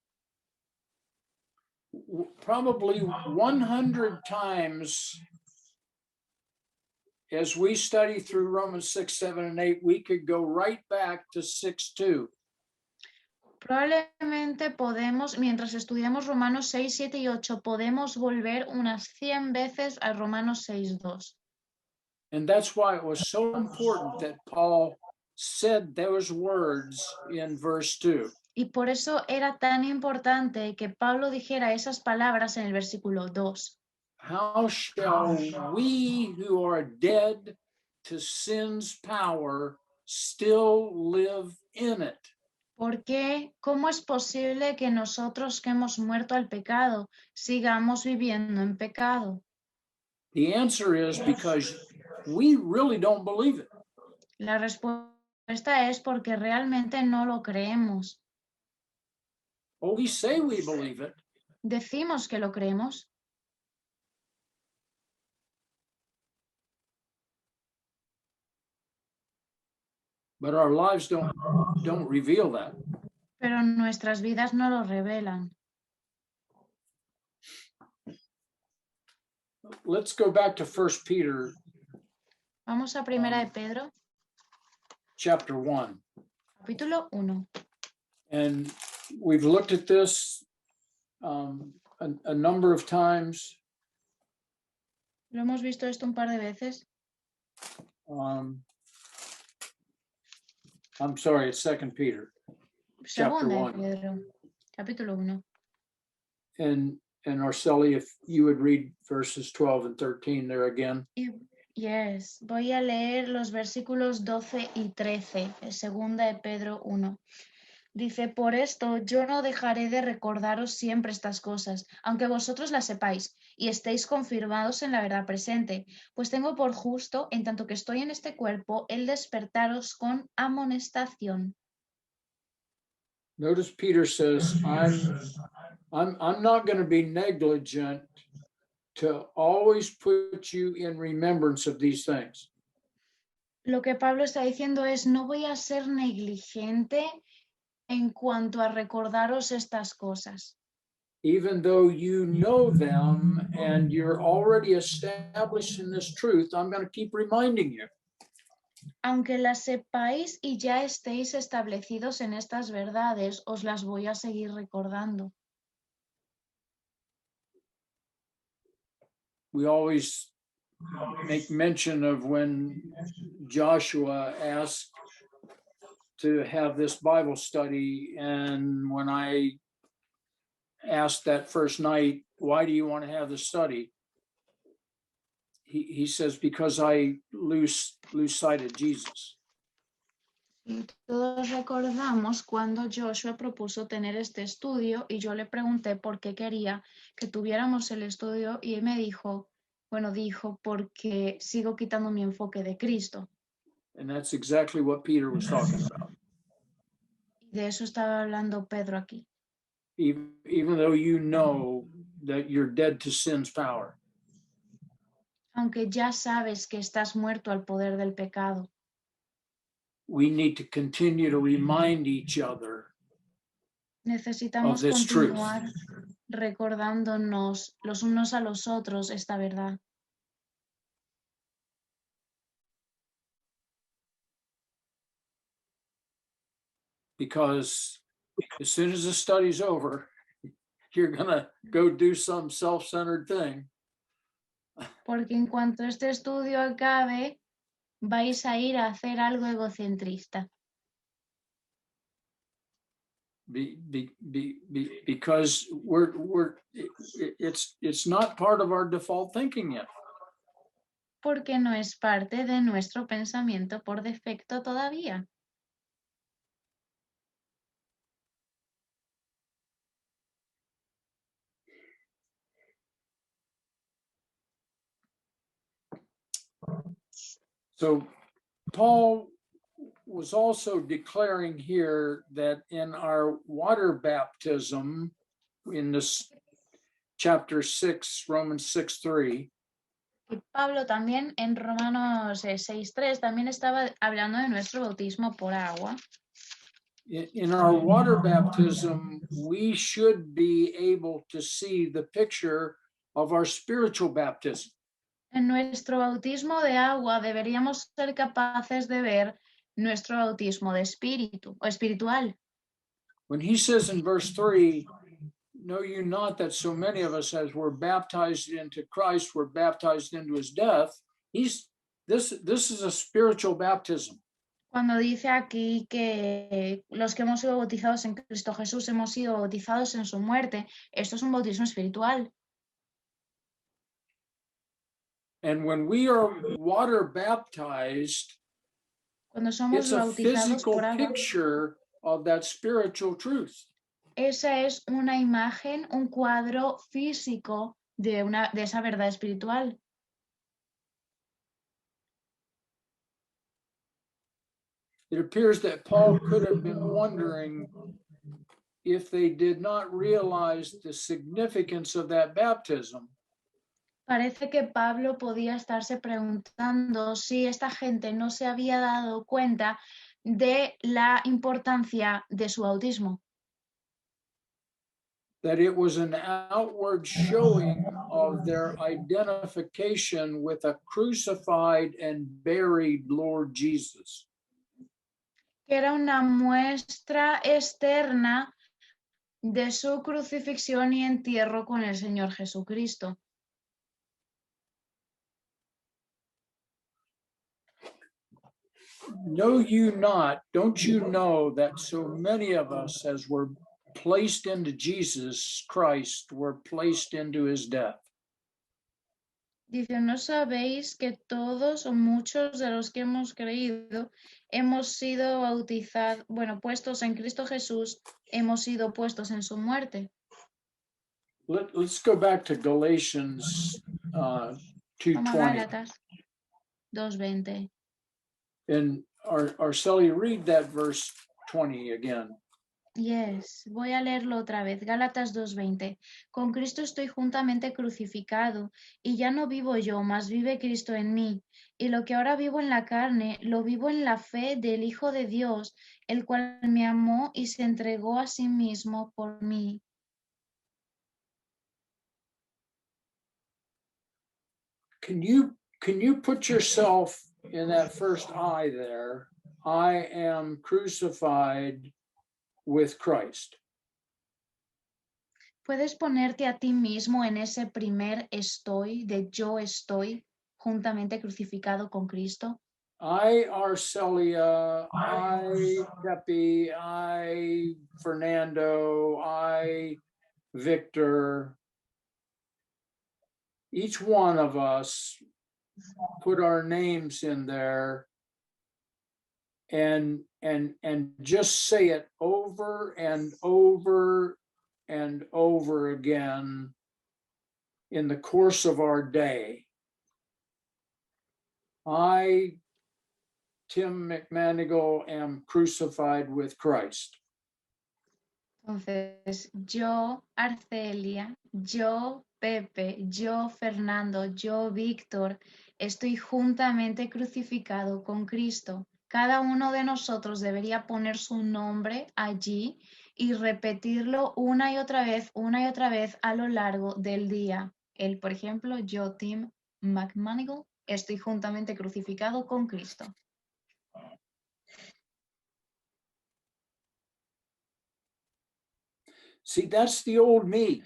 Probably 100 times as we study through Romans 6, 7, and 8, we could go right back to 6:2. Probablemente podemos, mientras estudiamos Romanos 6, 7 y 8, podemos volver unas 100 veces a Romanos 6, 2. And that's why it was so important that Paul said those words in verse 2. Y por eso era tan importante que Pablo dijera esas palabras en el versículo 2. How shall we who are dead to sin's power still live in it? ¿Por qué? ¿Cómo es posible que nosotros que hemos muerto al pecado sigamos viviendo en pecado? The answer is because we really don't believe it. La respuesta es porque realmente no lo creemos. Well, we say we believe it, Decimos que lo creemos, but our lives don't reveal that. pero nuestras vidas no lo revelan. Let's go back to 1 Peter Vamos a Primera de Pedro, chapter 1. capítulo 1. And we've looked at this a number of times. Lo hemos visto esto un par de veces. I'm sorry, it's 2 Peter. Chapter Segunda de 1. Pedro, capítulo 1. And Arceli, if you would read verses 12 and 13 there again. Yes, voy a leer los versículos 12 y 13, de segunda de Pedro 1. Dice, por esto yo no dejaré de recordaros siempre estas cosas, aunque vosotros las sepáis y estéis confirmados en la verdad presente, pues tengo por justo, en tanto que estoy en este cuerpo, el despertaros con amonestación. Notice Peter says, I'm not going to be negligent to always put you in remembrance of these things. Lo que Pablo está diciendo es, no voy a ser negligente en cuanto a recordaros estas cosas. Even though you know them and you're already established in this truth, I'm going to keep reminding you. Aunque las sepáis y ya estéis establecidos en estas verdades, os las voy a seguir recordando. We always make mention of when Joshua asked to have this Bible study, and when I asked that first night, why do you want to have the study? He says, because I lose sight of Jesus. Y todos recordamos cuando Joshua propuso tener este estudio y yo le pregunté por qué quería que tuviéramos el estudio y él me dijo, porque sigo quitando mi enfoque de Cristo. And that's exactly what Peter was talking about. Y de eso estaba hablando Pedro aquí. Even though you know that you're dead to sin's power. Aunque ya sabes que estás muerto al poder del pecado. We need to continue to remind each other Necesitamos of this continuar truth. recordándonos los unos a los otros esta verdad. Because as soon as the study's over, you're going to go do some self-centered thing. Porque en cuanto este estudio acabe, vais a ir a hacer algo egocentrista. Because it's not part of our default thinking yet. Porque no es parte de nuestro pensamiento por defecto todavía. So Paul was also declaring here that in our water baptism, in this chapter 6, Romans 6:3, Y Pablo también en Romanos 6:3 también estaba hablando de nuestro bautismo por agua. in our water baptism, we should be able to see the picture of our spiritual baptism. En nuestro bautismo de agua deberíamos ser capaces de ver nuestro bautismo de espíritu o espiritual. When he says in verse 3, know you not that so many of us as were baptized into Christ were baptized into his death, this is a spiritual baptism. Cuando dice aquí que los que hemos sido bautizados en Cristo Jesús hemos sido bautizados en su muerte, esto es un bautismo espiritual. And when we are water baptized, Cuando somos it's a bautizados physical por agua, picture of that spiritual truth. esa es una imagen, un cuadro físico de esa verdad espiritual. It appears that Paul could have been wondering if they did not realize the significance of that baptism. Parece que Pablo podía estarse preguntando si esta gente no se había dado cuenta de la importancia de su bautismo, That it was an outward showing of their identification with a crucified and buried Lord Jesus. que era una muestra externa de su crucifixión y entierro con el Señor Jesucristo. Know you not, don't you know that so many of us, as were placed into Jesus Christ, were placed into his death? Dice, ¿no sabéis que todos o muchos de los que hemos creído hemos sido bautizados, puestos en Cristo Jesús, hemos sido puestos en su muerte? Let's go back to Galatians Vamos a 2:20. Gálatas 2:20. And Arceli, read that verse 20 again. Yes, voy a leerlo otra vez. Gálatas 2:20. Con Cristo estoy juntamente crucificado, y ya no vivo yo, mas vive Cristo en mí. Y lo que ahora vivo en la carne, lo vivo en la fe del Hijo de Dios, el cual me amó y se entregó a sí mismo por mí. Can you put yourself in that first I there? I am crucified with Christ. ¿Puedes ponerte a ti mismo en ese primer estoy de yo estoy juntamente crucificado con Cristo? I, Arcelia, I, Pepe, I, Fernando, I, Victor, each one of us put our names in there and just say it over and over and over again in the course of our day. I, Tim McManigal, am crucified with Christ. Entonces, yo, Arcelia, yo, Pepe, yo, Fernando, yo, Víctor, estoy juntamente crucificado con Cristo. Cada uno de nosotros debería poner su nombre allí y repetirlo una y otra vez a lo largo del día. Por ejemplo, yo, Tim McManigal, estoy juntamente crucificado con Cristo. See, that's the old me.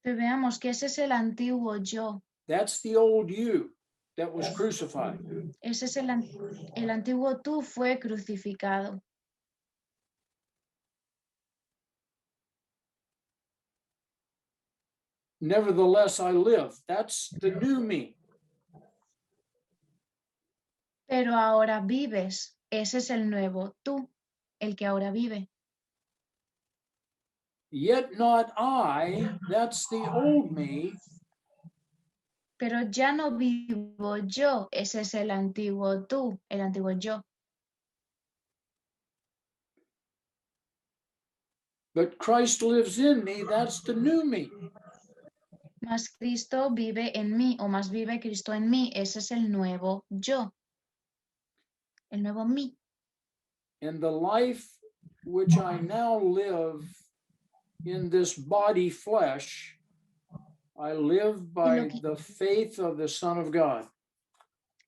Veamos que ese es el antiguo yo. That's the old you that was crucified. Ese es el antiguo tú fue crucificado. Nevertheless, I live. That's the new me. Pero ahora vives. Ese es el nuevo tú, el que ahora vive. Yet not I, that's the old me. Pero ya no vivo yo. Ese es el antiguo tú, el antiguo yo. But Christ lives in me, that's the new me. Más Cristo vive en mí, o más vive Cristo en mí. Ese es el nuevo yo. El nuevo mí. And the life which I now live in this body flesh, I live by que- the faith of the Son of God.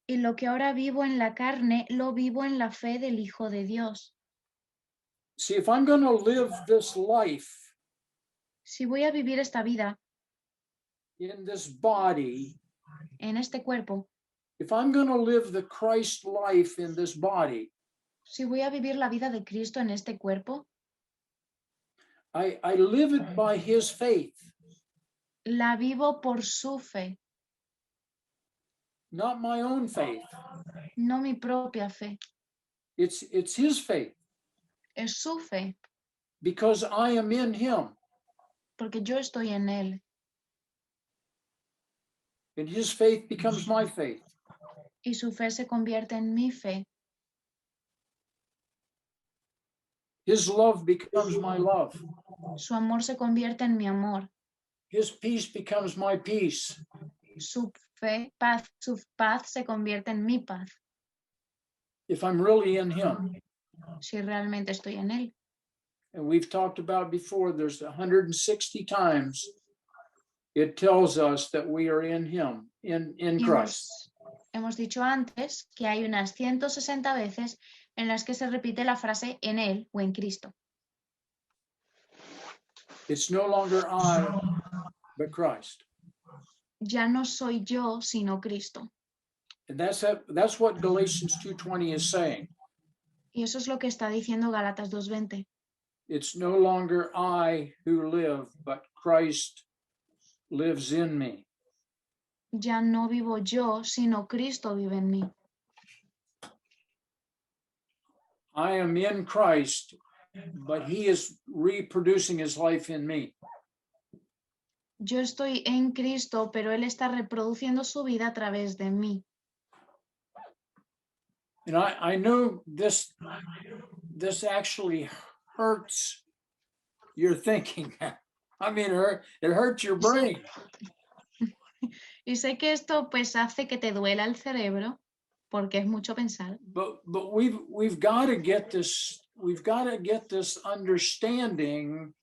Y lo que ahora vivo en la carne, lo vivo en la fe del Hijo de Dios. See, if I'm going to live this life Si voy a vivir esta vida in this body, en este cuerpo, if I'm going to live the Christ life in this body, si voy a vivir la vida de Cristo en este cuerpo, I live it by his faith, la vivo por su fe, not my own faith. no mi propia fe, It's his faith es su fe, because I am in him, porque yo estoy en Él. and his faith becomes my faith. Y su fe se convierte en mi fe. His love becomes my love. Su amor se convierte en mi amor. His peace becomes my peace. Su paz se convierte en mi paz, If I'm really in him. si realmente estoy en Él. And we've talked about before, there's 160 times it tells us that we are in him, in Y Christ. hemos dicho antes que hay unas 160 veces en las que se repite la frase en Él o en Cristo. It's no longer I, but Christ. Ya no soy yo, sino Cristo. And that's what Galatians 2:20 is saying. Y eso es lo que está diciendo Gálatas 2:20. It's no longer I who live, but Christ lives in me. Ya no vivo yo, sino Cristo vive en mí. I am in Christ, but he is reproducing his life in me. Yo estoy en Cristo, pero Él está reproduciendo su vida a través de mí. And I know this actually hurts your thinking. I mean, it hurts your brain. Y sé que esto pues hace que te duela el cerebro, porque es mucho pensar. But we've got to get this. We've got to get this understanding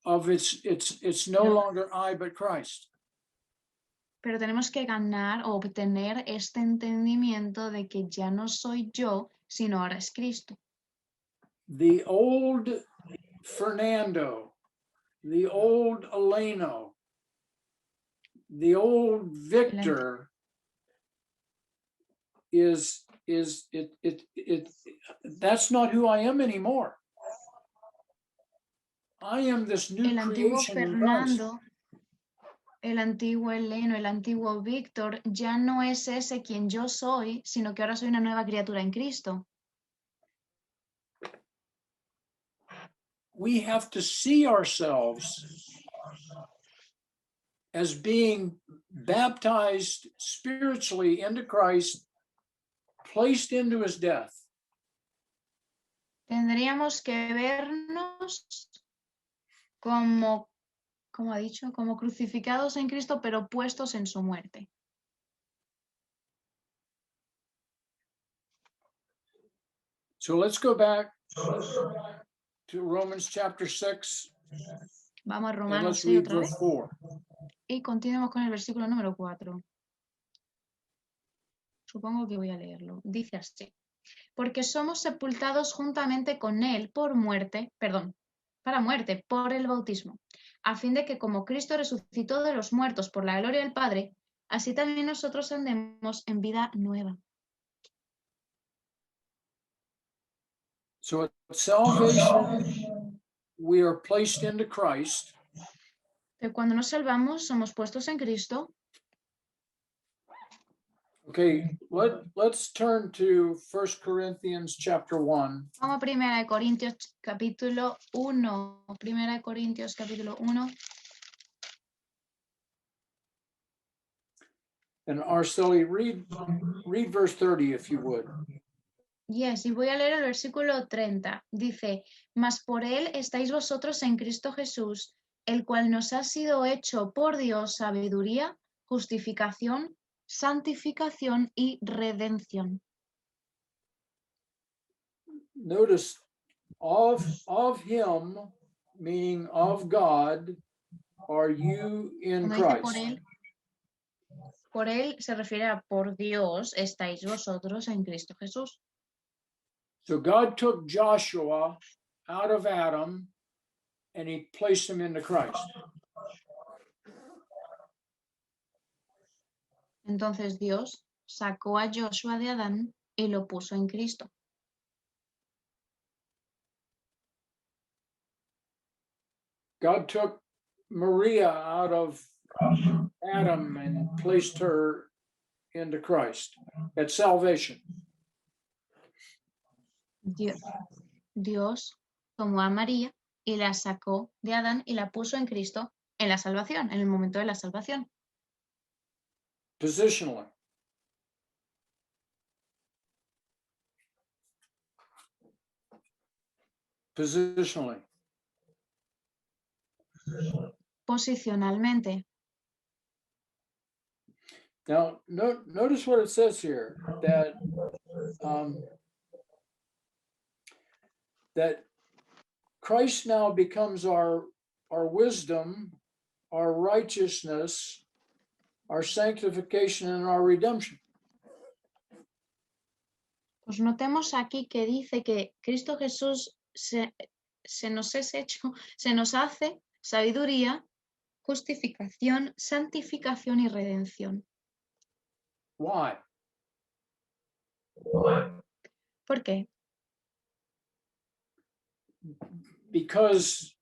of it's no longer I but Christ. Pero tenemos que ganar o obtener este entendimiento de que ya no soy yo, sino ahora es Cristo. The old Fernando, the old Eleno, the old Victor is that's not who I am anymore. I am this new El antiguo creation in Christ. Fernando, el antiguo Eleno, el antiguo Víctor, ya no es ese quien yo soy, sino que ahora soy una nueva criatura en Cristo. We have to see ourselves as being baptized spiritually into Christ, placed into his death. Tendríamos que vernos como ha dicho, como crucificados en Cristo, pero puestos en su muerte. So let's go back to Romans chapter 6, Vamos a and Romanos let's 6 read otra verse vez 4. y continuemos con el versículo número 4. Supongo que voy a leerlo. Dice así: porque somos sepultados juntamente con Él para muerte, por el bautismo, a fin de que como Cristo resucitó de los muertos por la gloria del Padre, así también nosotros andemos en vida nueva. So at salvation, we are placed into Christ. Que cuando nos salvamos somos puestos en Cristo. Okay, let's turn to 1 Corinthians chapter 1. Vamos a 1 Corintios capítulo 1. 1 Corintios capítulo 1. And Arceli, read verse 30 if you would. Yes, y voy a leer el versículo 30. Dice: mas por Él estáis vosotros en Cristo Jesús, el cual nos ha sido hecho por Dios sabiduría, justificación, santificación y redención. Notice of him, meaning of God, are you in Cuando dice Christ? por él se refiere a por Dios estáis vosotros en Cristo Jesús. So God took Joshua out of Adam and he placed him into Christ. Entonces Dios sacó a Joshua de Adán y lo puso en Cristo. God took Maria out of Adam and placed her into Christ at salvation. Dios tomó a María y la sacó de Adán y la puso en Cristo en la salvación, en el momento de la salvación. Positionally. Positionally. Posicionalmente. Now, notice what it says here, that that Christ now becomes our wisdom, our righteousness, our sanctification, and our redemption. Pues notemos aquí que dice que Cristo Jesús se nos es hecho, se nos hace sabiduría, justificación, santificación y redención. Why? ¿Por qué? Because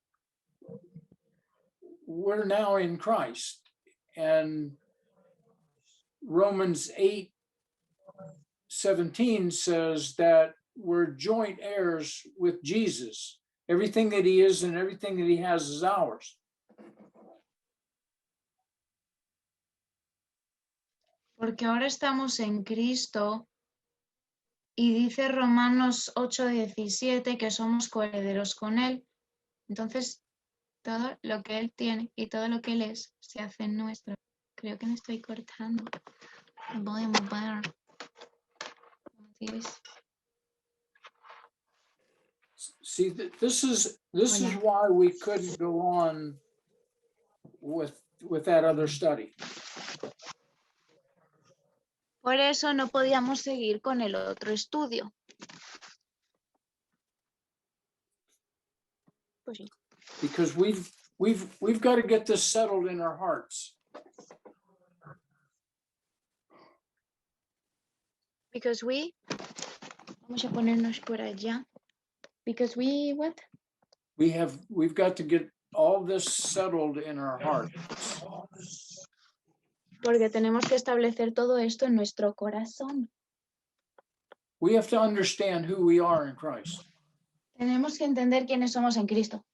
we're now in Christ, and Romans 8:17 says that we're joint heirs with Jesus. Everything that he is and everything that he has is ours. Porque ahora estamos en Cristo y dice Romanos 8:17 que somos coherederos con Él. Entonces, todo lo que Él tiene y todo lo que Él es se hace nuestro. Creo que me estoy cortando. Me voy a mover. See, this is why we couldn't go on with that other study. Por eso no podíamos seguir con el otro estudio. Pues sí. Because we've got to get this settled in our hearts. Because vamos a ponernos por allá. Because what? We've got to get all this settled in our hearts. Porque tenemos que establecer todo esto en nuestro corazón. We have to understand who we are in Christ. Tenemos que entender quiénes somos en Cristo.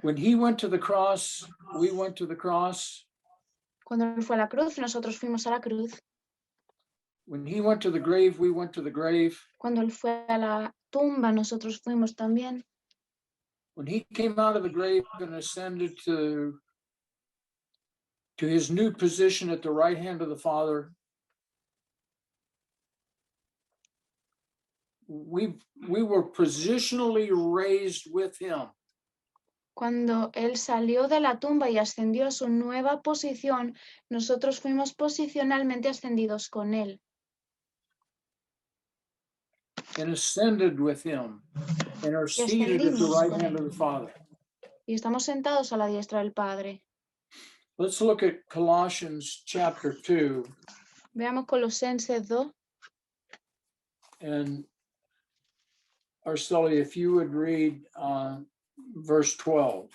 When he went to the cross, we went to the cross. Cuando él fue a la cruz, nosotros fuimos a la cruz. When he went to the grave, we went to the grave. Cuando él fue a la tumba, nosotros fuimos también. When he came out of the grave and ascended to his new position at the right hand of the Father, we were positionally raised with him. Cuando él salió de la tumba y ascendió a su nueva posición, nosotros fuimos posicionalmente ascendidos con él. And ascended with him and are seated at the right hand of the Father. Y estamos sentados a la diestra del Padre. Let's look at Colossians chapter 2. Veamos Colosenses 2. And Arceli, if you would read verse 12.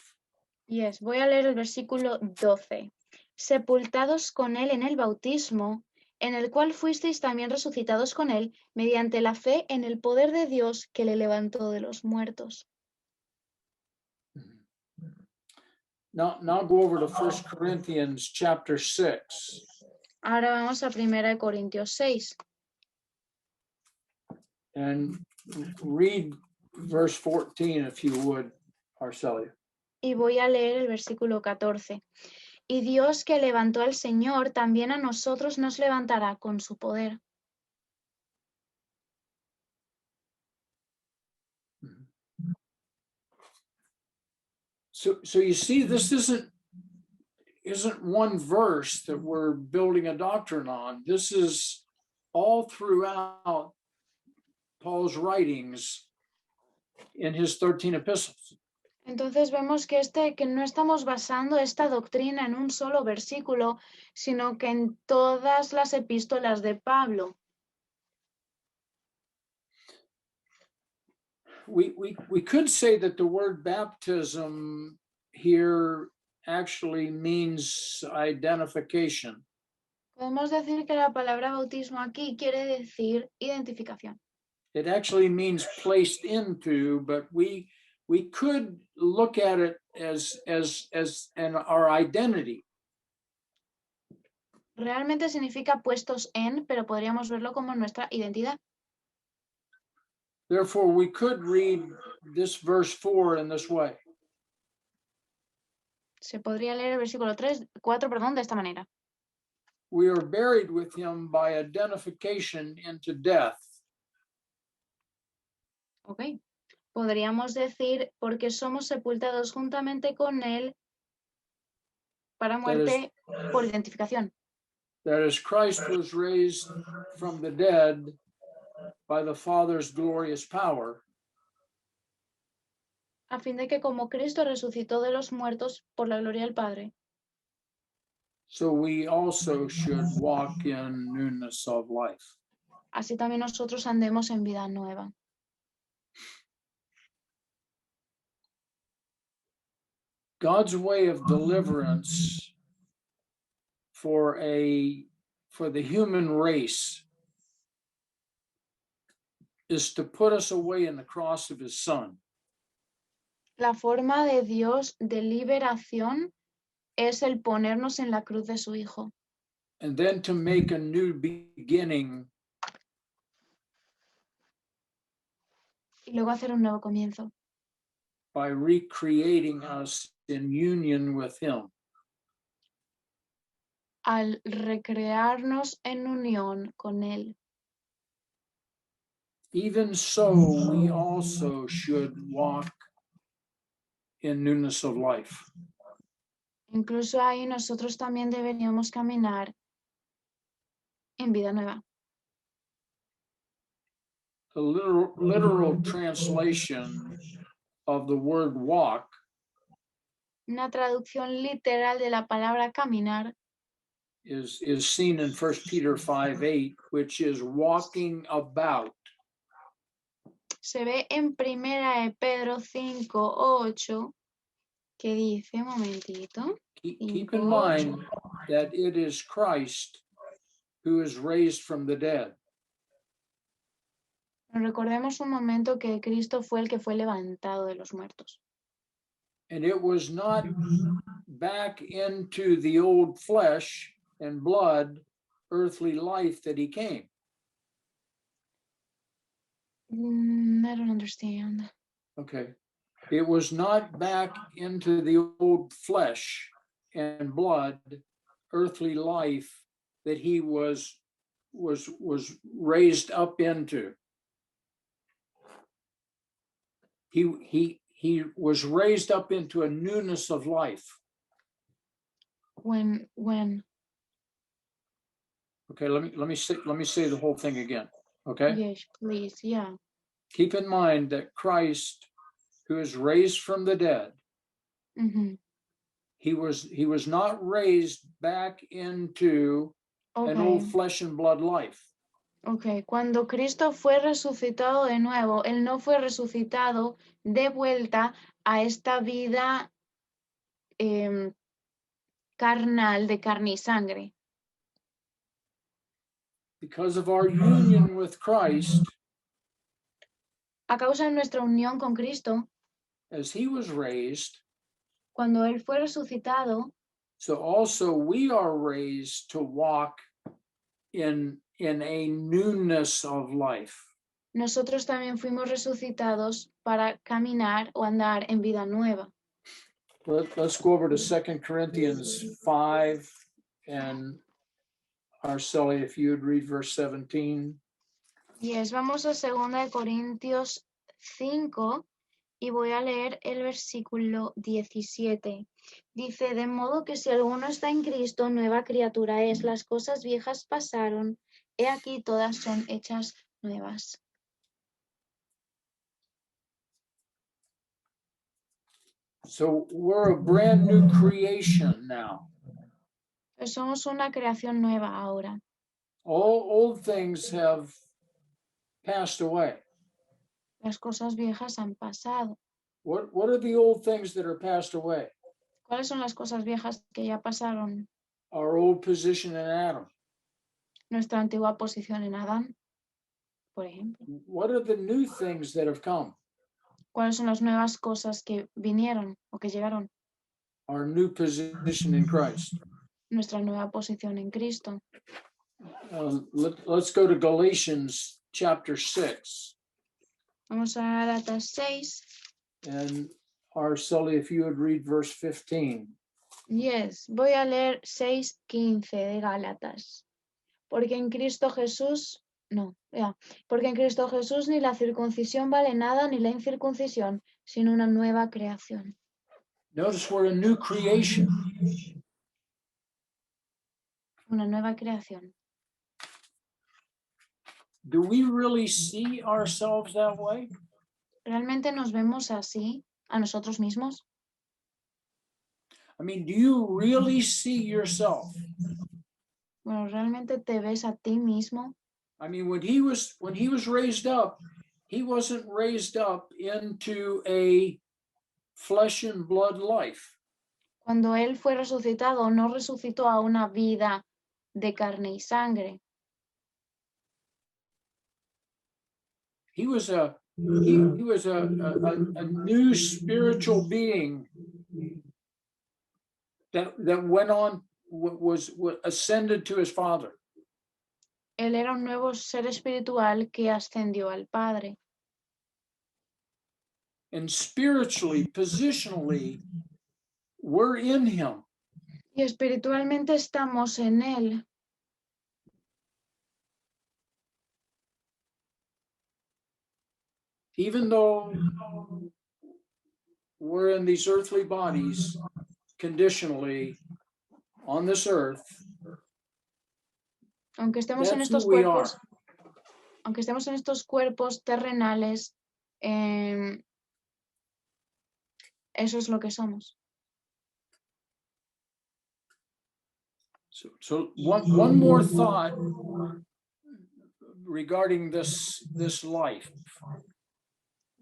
Yes, voy a leer el versículo 12. Sepultados con él en el bautismo, en el cual fuisteis también resucitados con él, mediante la fe en el poder de Dios que le levantó de los muertos. Now go over to 1 Corinthians chapter 6. Ahora vamos a 1 Corintios 6. And read verse 14 if you would, Arcelia. Y voy a leer el versículo 14. Y Dios que levantó al Señor, también a nosotros nos levantará con su poder. So you see, this isn't one verse that we're building a doctrine on. This is all throughout Paul's writings in his 13 epistles. Entonces vemos que no estamos basando esta doctrina en un solo versículo, sino que en todas las epístolas de Pablo. We could say that the word baptism here actually means identification. Podemos decir que la palabra bautismo aquí quiere decir identificación. It actually means placed into, but we could look at it as and our identity. Realmente significa puestos en, pero podríamos verlo como nuestra identidad. Therefore, we could read this verse 4 in this way. Se podría leer el versículo 4, de esta manera. We are buried with him by identification into death. Ok. Podríamos decir porque somos sepultados juntamente con él para muerte por identificación. That as Christ was raised from the dead by the Father's glorious power, a fin de que como Cristo resucitó de los muertos por la gloria del Padre, so we also should walk in newness of life. así también nosotros andemos en vida nueva. God's way of deliverance for the human race is to put us away in the cross of his son. La forma de Dios de liberación es el ponernos en la cruz de su Hijo. And then to make a new beginning Y luego hacer un nuevo comienzo, by recreating us in union with him. al recrearnos en unión con Él. Even so, we also should walk in newness of life. Incluso ahí nosotros también deberíamos caminar en vida nueva. The literal translation of the word walk Una traducción literal de la palabra caminar is seen in 1 Peter 5:8, which is walking about. se ve en primera de Pedro 5:8, que dice, un momentito. Keep in mind that it is Christ who is raised from the dead. Recordemos un momento que Cristo fue el que fue levantado de los muertos. And it was not back into the old flesh and blood, earthly life that he came. I don't understand. Okay. It was not back into the old flesh and blood, earthly life that he was raised up into. He was raised up into a newness of life. When? Okay, let me say the whole thing again. Okay. Yes, please, yeah. Keep in mind that Christ, who is raised from the dead, Mm-hmm. he was not raised back into an old flesh and blood life. Ok, cuando Cristo fue resucitado de nuevo, Él no fue resucitado de vuelta a esta vida carnal, de carne y sangre. Because of our union with Christ, A causa de nuestra unión con Cristo, as he was raised, cuando Él fue resucitado, so also we are raised to walk in a newness of life. nosotros también fuimos resucitados para caminar o andar en vida nueva. Let's go over to 2 Corinthians 5, and Arceli, if you would read verse 17. Yes, vamos a 2 Corintios 5 y voy a leer el versículo 17. Dice, de modo que si alguno está en Cristo, nueva criatura es, las cosas viejas pasaron, he aquí todas son hechas nuevas. So we're a brand new creation now. Pues somos una creación nueva ahora. All old things have passed away. Las cosas viejas han pasado. What are the old things that are passed away? ¿Cuáles son las cosas viejas que ya pasaron? Our old position in Adam. Nuestra antigua posición en Adán, por ejemplo. What are the new things that have come? ¿Cuáles son las nuevas cosas que vinieron o que llegaron? Our new position in Christ. Nuestra nueva posición en Cristo. Let's go to Galatians chapter 6. Vamos a Gálatas 6. And Arceli, if you would read verse 15. Yes, voy a leer 6:15 de Gálatas. Porque en Cristo Jesús, porque en Cristo Jesús ni la circuncisión vale nada ni la incircuncisión, sino una nueva creación. Notice we're a new creation. Una nueva creación. Do we really see ourselves that way? ¿Realmente nos vemos así a nosotros mismos? I mean, do you really see yourself? Bueno, ¿realmente te ves a ti mismo? I mean, when he was raised up, he wasn't raised up into a flesh and blood life. Cuando Él fue resucitado, no resucitó a una vida de carne y sangre. He was a new spiritual being that went on, was ascended to his Father. Él era un nuevo ser espiritual que ascendió al Padre. And spiritually, positionally, we're in him. Y espiritualmente estamos en Él. Even though we're in these earthly bodies, conditionally, on this earth, Aunque estemos en that's who estos we cuerpos, are. aunque estemos en estos cuerpos terrenales, eso es lo que somos. So one more thought regarding this life.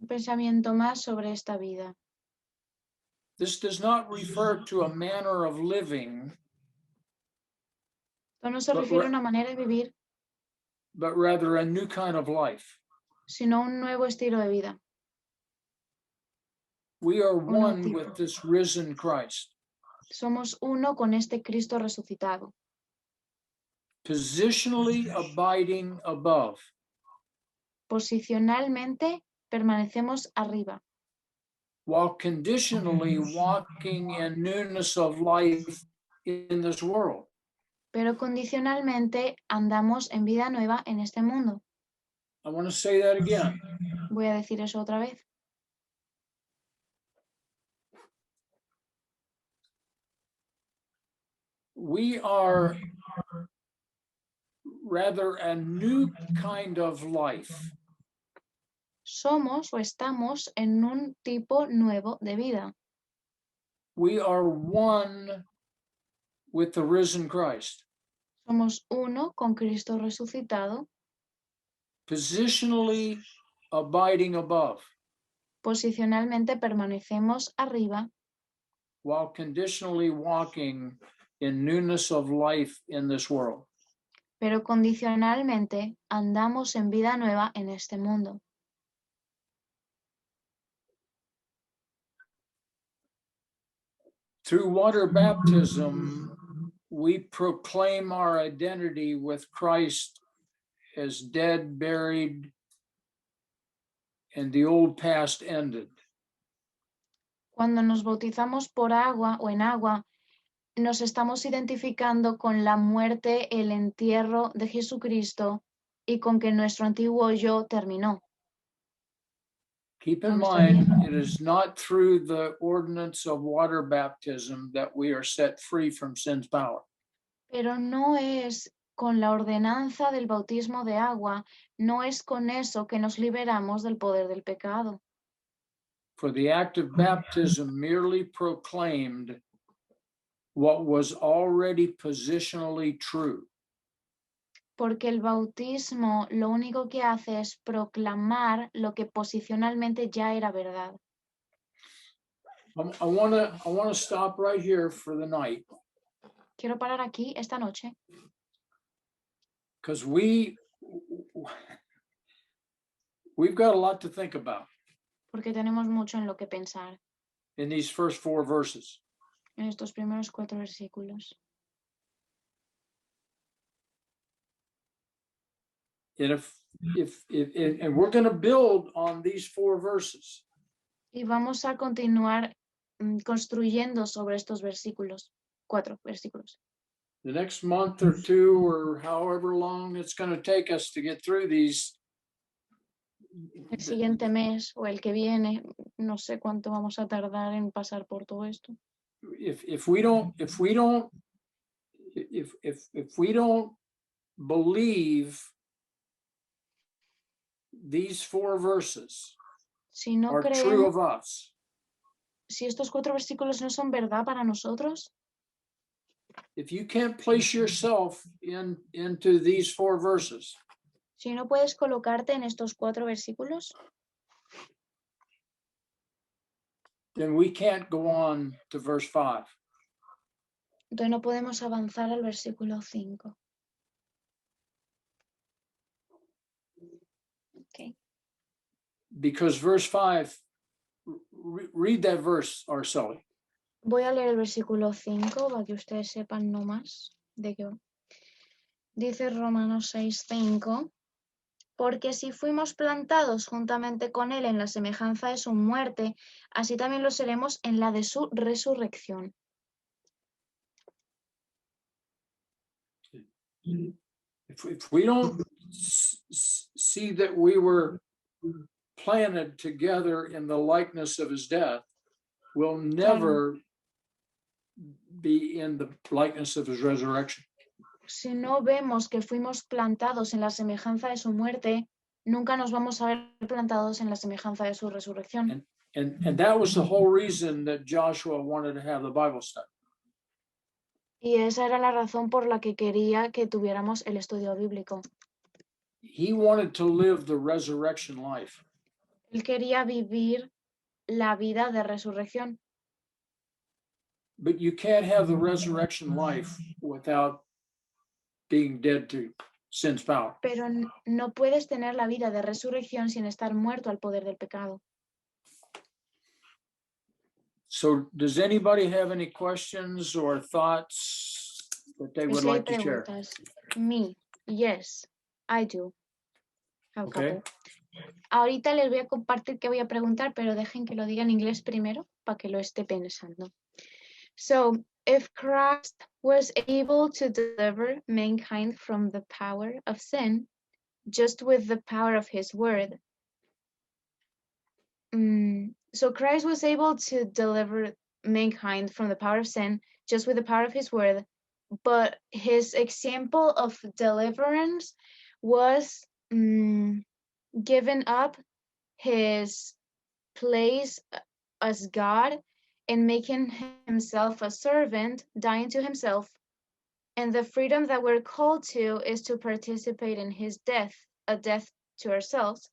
Un pensamiento más sobre esta vida. This does not refer to a manner of living, Esto no se But refiere a re- una manera de vivir, but rather a new kind of life. sino un nuevo estilo de vida. We are nuevo one tipo. with this risen Christ. Somos uno con este Cristo resucitado. Positionally abiding above. Posicionalmente permanecemos arriba, While conditionally walking in newness of life in this world. pero condicionalmente andamos en vida nueva en este mundo. I want to say that again. Voy a decir eso otra vez. We are rather a new kind of life. Somos o estamos en un tipo nuevo de vida. We are one with the risen Christ. Somos uno con Cristo resucitado, Positionally abiding above, posicionalmente permanecemos arriba, while conditionally walking in newness of life in this world. pero condicionalmente andamos en vida nueva en este mundo. Through water baptism, we proclaim our identity with Christ as dead, buried, and the old past ended. Cuando nos bautizamos por agua o en agua, nos estamos identificando con la muerte, el entierro de Jesucristo y con que nuestro antiguo yo terminó. Keep in Nuestra mind, vida. it is not through the ordinance of water baptism that we are set free from sin's power. Pero no es con la ordenanza del bautismo de agua, no es con eso que nos liberamos del poder del pecado. For the act of baptism merely proclaimed what was already positionally true. Porque el bautismo lo único que hace es proclamar lo que posicionalmente ya era verdad. I want to stop right here for the night Quiero parar aquí esta noche because we've got a lot to think about porque tenemos mucho en lo que pensar in these first 4 verses. en estos primeros 4 versículos. And and we're going to build on these 4 verses. Y vamos a continuar construyendo sobre estos versículos, 4 versículos. The next month or 2 or however long it's going to take us to get through these. El siguiente mes o el que viene, no sé cuánto vamos a tardar en pasar por todo esto. If we don't believe these 4 verses Si no are true creemos, of us, si estos 4 versículos no son verdad para nosotros, if you can't place yourself into these 4 verses, si no puedes colocarte en estos 4 versículos, then we can't go on to verse 5. entonces no podemos avanzar al versículo 5. Okay. Because verse 5, read that verse, Arceli. Voy a leer el versículo 5 para que ustedes sepan no más de qué va. Dice Romanos 6:5, porque si fuimos plantados juntamente con él en la semejanza de su muerte, así también lo seremos en la de su resurrección. If we don't see that we were planted together in the likeness of his death, we'll never be in the likeness of his resurrection. Si no vemos que fuimos plantados en la semejanza de su muerte, nunca nos vamos a ver plantados en la semejanza de su resurrección. And that was the whole reason that Joshua wanted to have the Bible study. Y esa era la razón por la que quería que tuviéramos el estudio bíblico. He wanted to live the resurrection life. Él quería vivir la vida de resurrección. But you can't have the resurrection life without being dead to sin's power. Pero no puedes tener la vida de resurrección sin estar muerto al poder del pecado. So does anybody have any questions or thoughts that they would Si hay like to share? preguntas. Me, yes, I do. Have a Okay. couple. Ahorita les voy a compartir qué voy a preguntar, pero dejen que lo diga en inglés primero para que lo esté pensando. So, if Christ was able to deliver mankind from the power of sin, just with the power of his word. So Christ was able to deliver mankind from the power of sin just with the power of his word, but his example of deliverance was giving up his place as God and making himself a servant, dying to himself. And the freedom that we're called to is to participate in his death, a death to ourselves,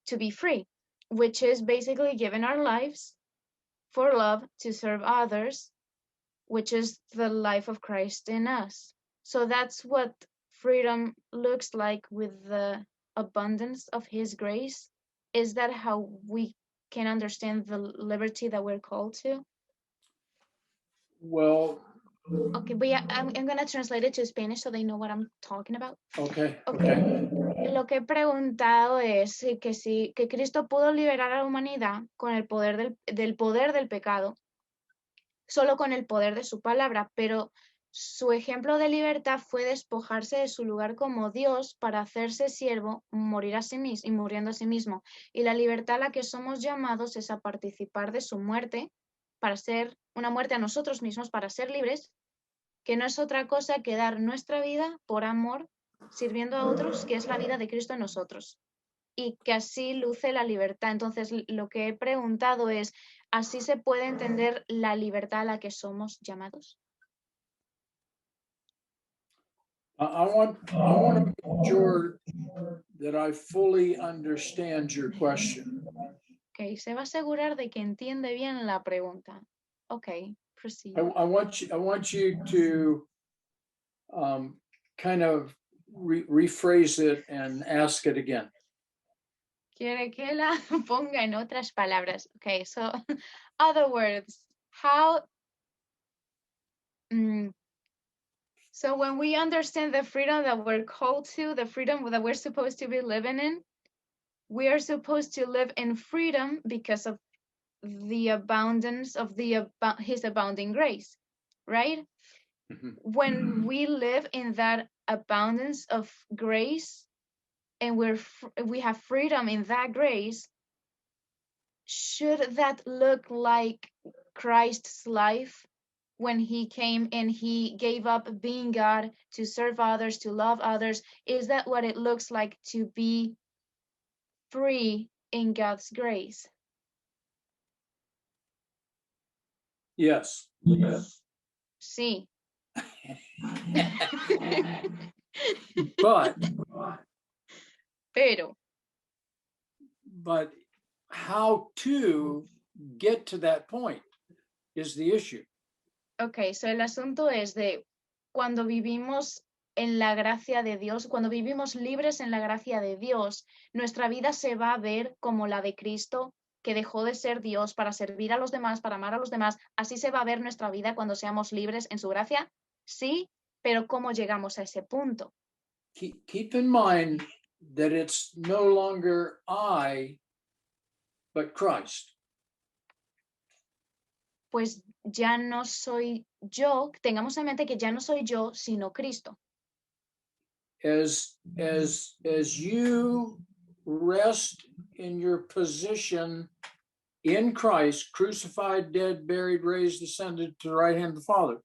to be free, which is basically giving our lives for love to serve others, which is the life of Christ in us. So that's what freedom looks like with the abundance of his grace. Is that how we can understand the liberty that we're called to? Well, Okay, I'm gonna translate it to Spanish so they know what I'm talking about. Okay, Okay. okay. Lo que he preguntado es que Cristo pudo liberar a la humanidad con el poder del poder del pecado, solo con el poder de su palabra, pero su ejemplo de libertad fue despojarse de su lugar como Dios para hacerse siervo, morir a sí mismo y muriendo a sí mismo. Y la libertad a la que somos llamados es a participar de su muerte, para ser una muerte a nosotros mismos, para ser libres, que no es otra cosa que dar nuestra vida por amor, sirviendo a otros, que es la vida de Cristo en nosotros. Y que así luce la libertad. Entonces, lo que he preguntado es, ¿así se puede entender la libertad a la que somos llamados? I want to make sure that I fully understand your question. Ok, se va a asegurar de que entiende bien la pregunta. Ok, proceed. I want you to kind of rephrase it and ask it again. Quiere que la ponga en otras palabras. Ok, so, other words, how... So when we understand the freedom that we're called to, the freedom that we're supposed to be living in, we are supposed to live in freedom because of the abundance of his abounding grace, right? When we live in that abundance of grace and we have freedom in that grace, should that look like Christ's life when he came and he gave up being God to serve others, to love others? Is that what it looks like to be free in God's grace? Yes. Sí. But Pero, how to get to that point is the issue. ok, so el asunto es de cuando vivimos en la gracia de Dios, cuando vivimos libres en la gracia de Dios, nuestra vida se va a ver como la de Cristo, que dejó de ser Dios para servir a los demás, para amar a los demás. Así se va a ver nuestra vida cuando seamos libres en su gracia. Sí, pero ¿cómo llegamos a ese punto? Keep in mind that it's no longer I, but Christ. Pues ya no soy yo, tengamos en mente que ya no soy yo, sino Cristo. As you rest in your position in Christ, crucified, dead, buried, raised, ascended to the right hand of the Father.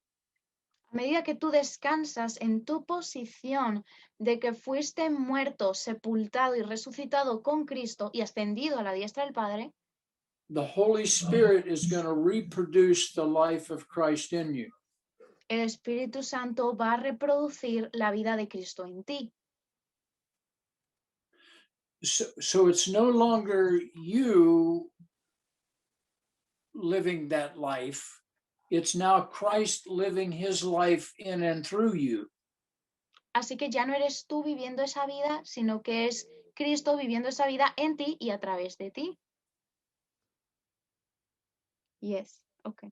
A medida que tú descansas en tu posición de que fuiste muerto, sepultado y resucitado con Cristo y ascendido a la diestra del Padre, the Holy Spirit is going to reproduce the life of Christ in you. el Espíritu Santo va a reproducir la vida de Cristo en ti. So it's no longer you living that life. It's now Christ living his life in and through you. Así que ya no eres tú viviendo esa vida, sino que es Cristo viviendo esa vida en ti y a través de ti. Yes, okay.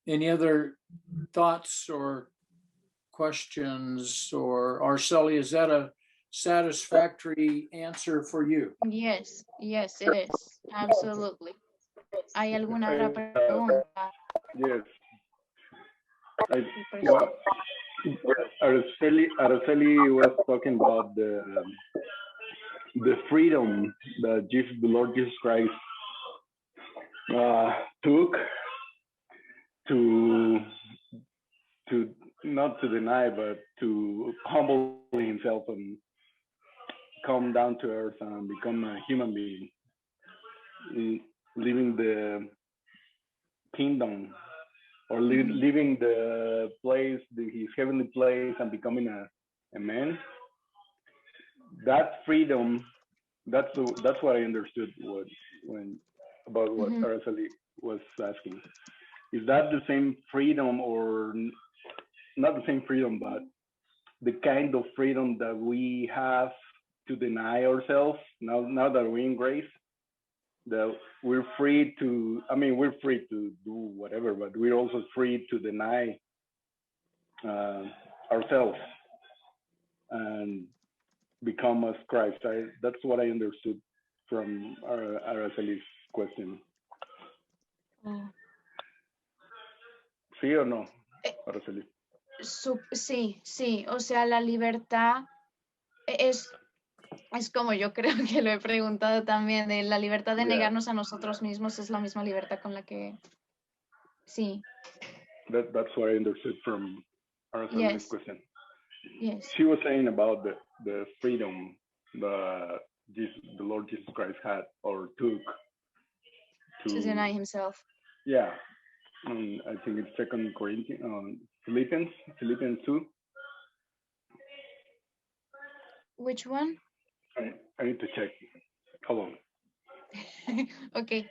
Any other thoughts or questions, or Arceli, is that a satisfactory answer for you? Yes, it is. Absolutely. ¿Hay alguna otra pregunta? Yes. Well, Araceli was talking about the freedom that the Lord Jesus Christ took to not to deny, but to humble himself and come down to earth and become a human being, living the kingdom or leaving the place, his heavenly place, and becoming a man. That freedom, that's what I understood about what Araceli was asking. Is that the same freedom, or not the same freedom, but the kind of freedom that we have to deny ourselves now that we're in grace? that we're free to, I mean, we're free to do whatever, but we're also free to deny ourselves and become as Christ. That's what I understood from Araceli's question. Oh. ¿Sí o no, Araceli? Sí, sí, o sea, la libertad es como yo creo que lo he preguntado también, de la libertad de Yeah. negarnos a nosotros mismos es la misma libertad con la que, sí, That's what I understood from Araceli's Yes. question. yes, She was saying about the freedom the Lord Jesus Christ had or took to deny himself. Yeah, I think it's Second Corinthians, Philippians 2. Which one? I need to check. Hold on. Okay.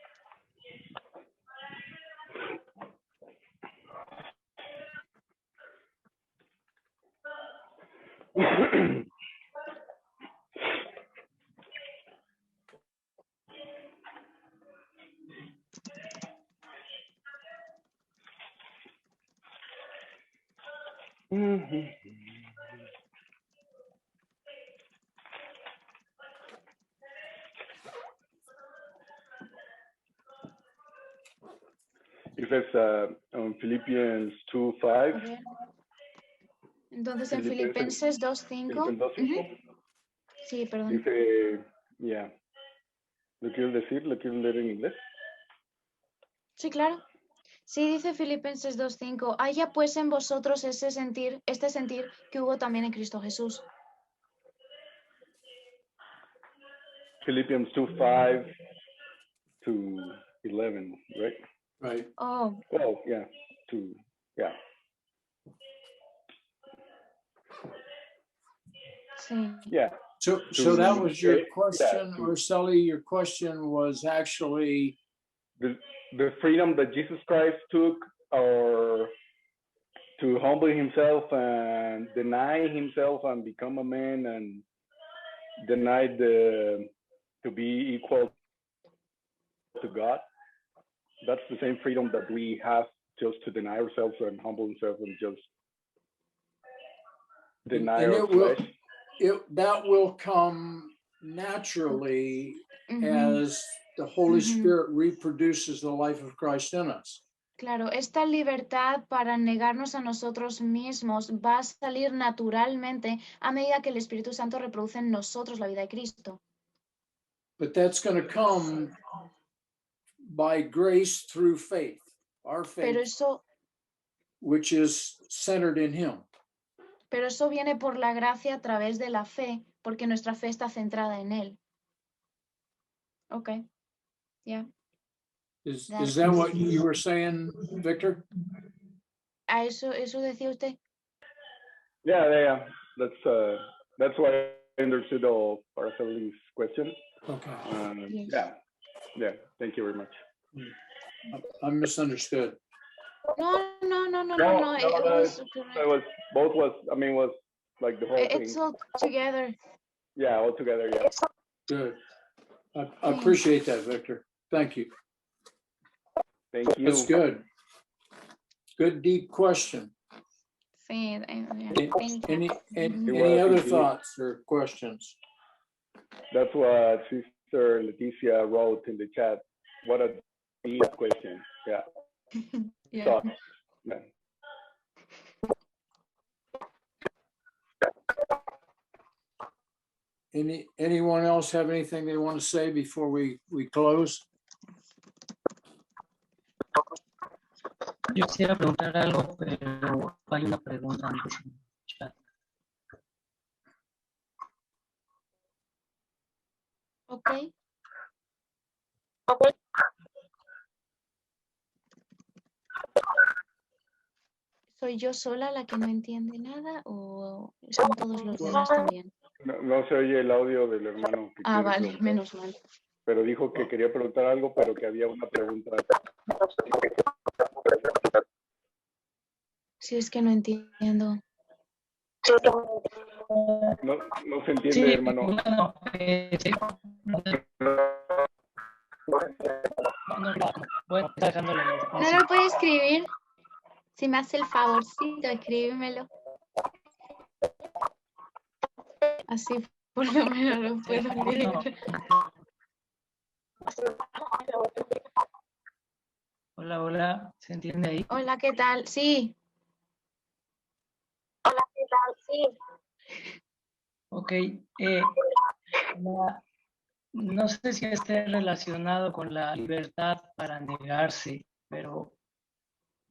It says on Philippians 2:5. A ver. Entonces en Filipenses Filipenses 2:5. Filipenses 2:5. Sí, perdón. Dice, yeah. ¿Lo quieres decir? ¿Lo quieres leer en inglés? Sí, claro. Sí, dice Filipenses 2:5. Haya pues en vosotros este sentir que hubo también en Cristo Jesús. Philippians 2:5 to 11, right? Right. Oh, Oh, yeah. Yeah. sí. Yeah. So that was your Yeah. question, Araceli. Your question was actually The freedom that Jesus Christ took, or to humble himself and deny himself and become a man and deny to be equal to God. That's the same freedom that we have, just to deny ourselves and humble ourselves and just deny And our it will- flesh. that will come naturally Ujú. as the Holy Mhm. Spirit reproduces the life of Christ in us. Claro, esta libertad para negarnos a nosotros mismos va a salir naturalmente a medida que el Espíritu Santo reproduce en nosotros la vida de Cristo. But that's going to come by grace through faith, our Pero faith, eso, which is centered in Him. pero eso viene por la gracia a través de la fe, porque nuestra fe está centrada en Él. Ok, ya. Is That's- that what you were saying, Victor? ¿A eso decía usted? Yeah. That's why I understood all Araceli's question. Okay, Yes. Yeah. Thank you very much. I misunderstood. No. No, It was correct. It was both was like the whole It's thing. all together. Yeah, all together. Yeah. Good. I appreciate that, Victor. Thank you. Thank you. That's good. Good, deep question. Sí, thank you. Any other thoughts or questions? That's what Sister Leticia wrote in the chat. What a deep question. Yeah. Yeah. Thoughts. Yeah. Anyone else have anything they want to say before we close? Yo quisiera preguntar algo, pero hay una pregunta antes en el chat. Ok. ¿Soy yo sola la que no entiende nada o son todos los demás también? No se oye el audio del hermano. Que quiere Vale, preguntar, menos mal. pero dijo que quería preguntar algo, pero que había una pregunta. Si es que no entiendo. No se entiende, Sí, hermano. bueno, sí. no, bueno, está dejándole ¿No lo puede escribir? Si me hace el favorcito, escríbemelo. Así por lo menos lo puedo leer. Hola, hola, ¿se entiende ahí? Hola, ¿qué tal? Sí. Ok, no sé si esté relacionado con la libertad para negarse, pero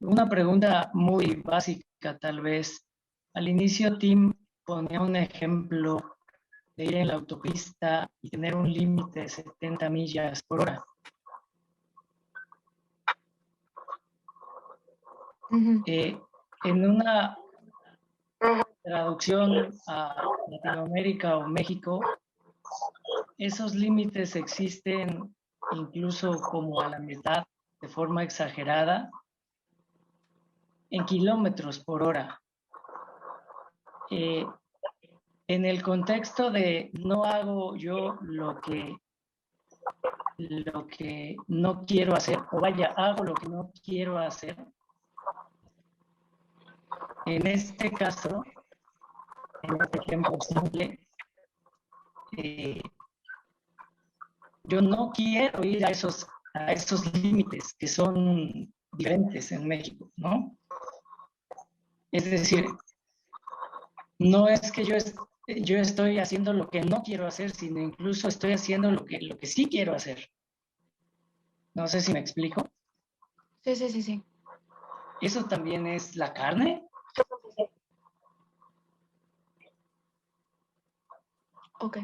una pregunta muy básica tal vez. Al inicio Tim ponía un ejemplo de ir en la autopista y tener un límite de 70 millas por hora. Ujú. En una traducción a Latinoamérica o México, esos límites existen incluso como a la mitad, de forma exagerada, en kilómetros por hora. En el contexto de no hago yo lo que no quiero hacer, o vaya, hago lo que no quiero hacer, en este caso, en este ejemplo simple, yo no quiero ir a esos límites que son diferentes en México, ¿no? Es decir, no es que yo estoy haciendo lo que no quiero hacer, sino incluso estoy haciendo lo que sí quiero hacer. No sé si me explico. Sí, sí, sí, sí. ¿Eso también es la carne? Ok.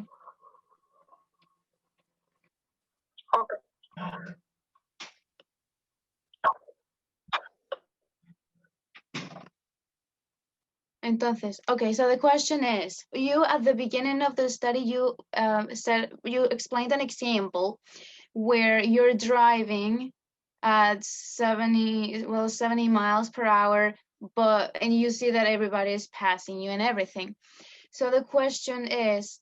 Entonces, okay, so the question is, you at the beginning of the study, you said you explained an example where you're driving at 70 miles per hour, and you see that everybody is passing you and everything. So the question is,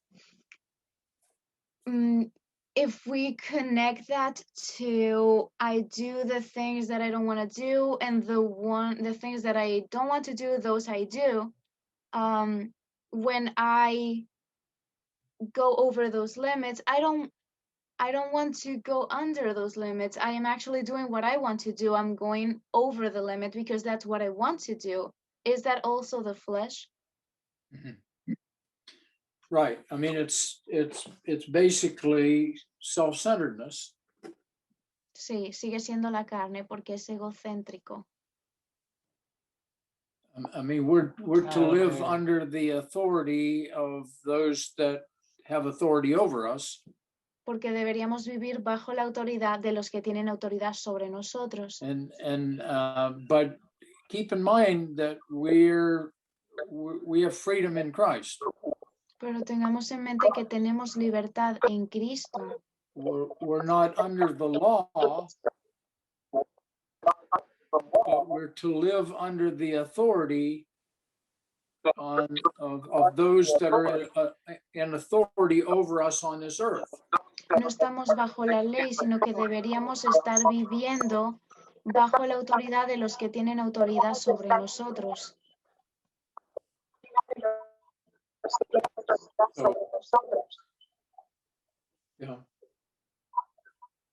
if we connect that to I do the things that I don't want to do, and the things that I don't want to do, those I do. When I go over those limits, I don't want to go under those limits. I am actually doing what I want to do. I'm going over the limit because that's what I want to do. Is that also the flesh? Right. I mean, it's basically self-centeredness. Sí, sigue siendo la carne porque es egocéntrico. I mean, we're to live Okay. under the authority of those that have authority over us. Porque deberíamos vivir bajo la autoridad de los que tienen autoridad sobre nosotros. But keep in mind that we have freedom in Christ. Pero tengamos en mente que tenemos libertad en Cristo. We're not under the law, but we're to live under the authority of those that are in authority over us on this earth. No estamos bajo la ley, sino que deberíamos estar viviendo bajo la autoridad de los que tienen autoridad sobre nosotros. Yeah.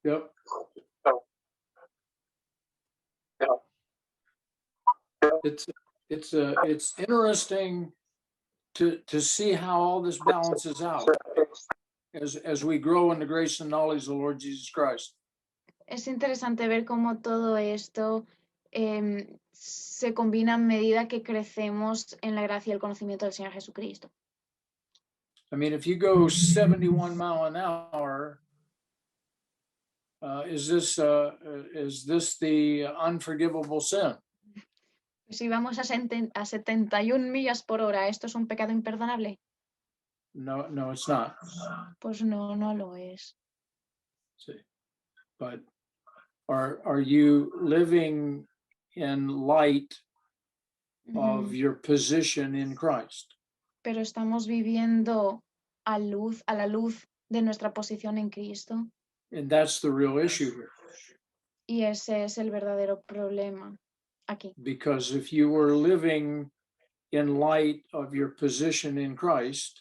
Yep. It's interesting to see how all this balances out as we grow in the grace and knowledge of the Lord Jesus Christ. Es interesante ver cómo todo esto se combina a medida que crecemos en la gracia y el conocimiento del Señor Jesucristo. I mean, if you go 71 miles an hour, is this the unforgivable sin? Si vamos a 71 millas por hora, ¿esto es un pecado imperdonable? No, it's not. Pues no, no lo es. See, but are you living in light of your position in Christ? Pero estamos viviendo a la luz de nuestra posición en Cristo. And that's the real issue here. Y ese es el verdadero problema aquí. Because if you were living in light of your position in Christ,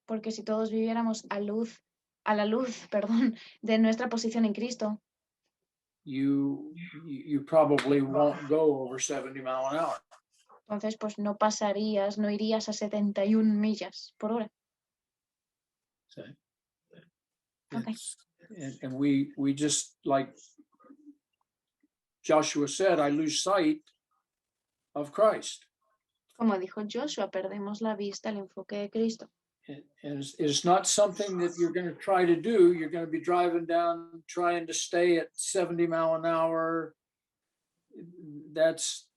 Porque si todos viviéramos a la luz, perdón, de nuestra posición en Cristo, you probably won't go over 70 miles an hour. entonces pues no pasarías, no irías a 71 millas por hora. Okay. Okay. And we just, like Joshua said, I lose sight of Christ. Como dijo Joshua, perdemos la vista, el enfoque de Cristo. And it's not something that you're going to try to do. You're going to be driving down, trying to stay at 70 miles an hour. That's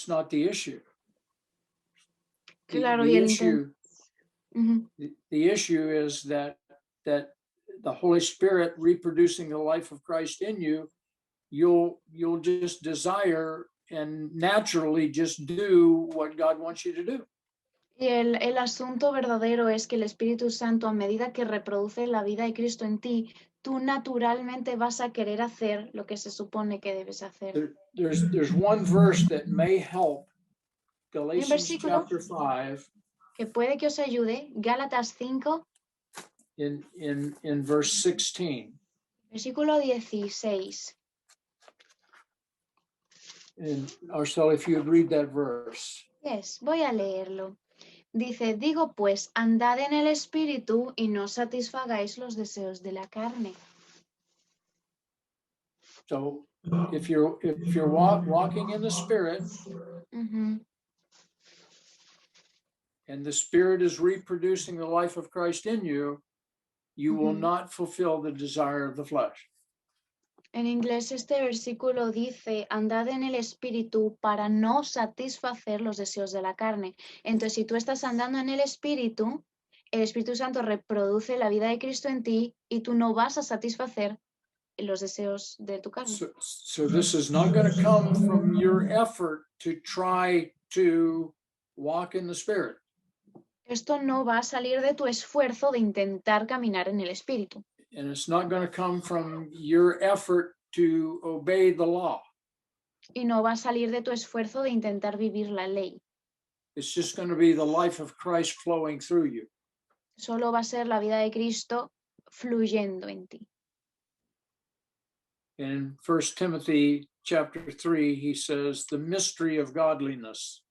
not the issue. Claro, the y el issue, Ujú. the issue is that the Holy Spirit reproducing the life of Christ in you, you'll just desire and naturally just do what God wants you to do. Y el asunto verdadero es que el Espíritu Santo, a medida que reproduce la vida de Cristo en ti, tú naturalmente vas a querer hacer lo que se supone que debes hacer. There's one verse that may help. Galatians versículo chapter 5 Que puede que os ayude, Gálatas 5, in verse 16. versículo 16. And Arcel, if you would read that verse. Yes, voy a leerlo. Dice, digo pues, andad en el Espíritu y no satisfagáis los deseos de la carne. So if you're walking in the Spirit, Ujú. and the Spirit is reproducing the life of Christ in you, you will Ujú. not fulfill the desire of the flesh. En inglés este versículo dice, andad en el Espíritu para no satisfacer los deseos de la carne. Entonces, si tú estás andando en el Espíritu Santo reproduce la vida de Cristo en ti y tú no vas a satisfacer los deseos de tu carne. So this is not going to come from your effort to try to walk in the Spirit. Esto no va a salir de tu esfuerzo de intentar caminar en el Espíritu. And it's not going to come from your effort to obey the law. Y no va a salir de tu esfuerzo de intentar vivir la ley. It's just going to be the life of Christ flowing through you. Solo va a ser la vida de Cristo fluyendo en ti. In 1 Timothy chapter 3, he says, the mystery of godliness.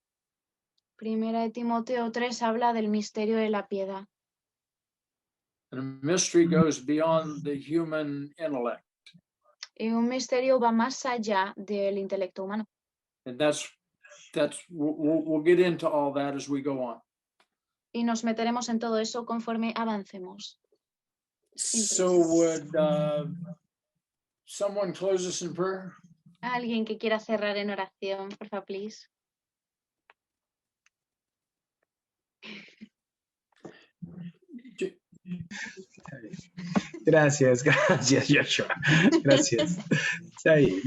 Primera de Timoteo 3 habla del misterio de la piedad. And a mystery goes beyond the human intellect. Y un misterio va más allá del intelecto humano. And we'll get into all that as we go on. Y nos meteremos en todo eso conforme avancemos. So would someone close us in prayer? Alguien que quiera cerrar en oración, por favor, please. Gracias, Joshua. Gracias. Está bien.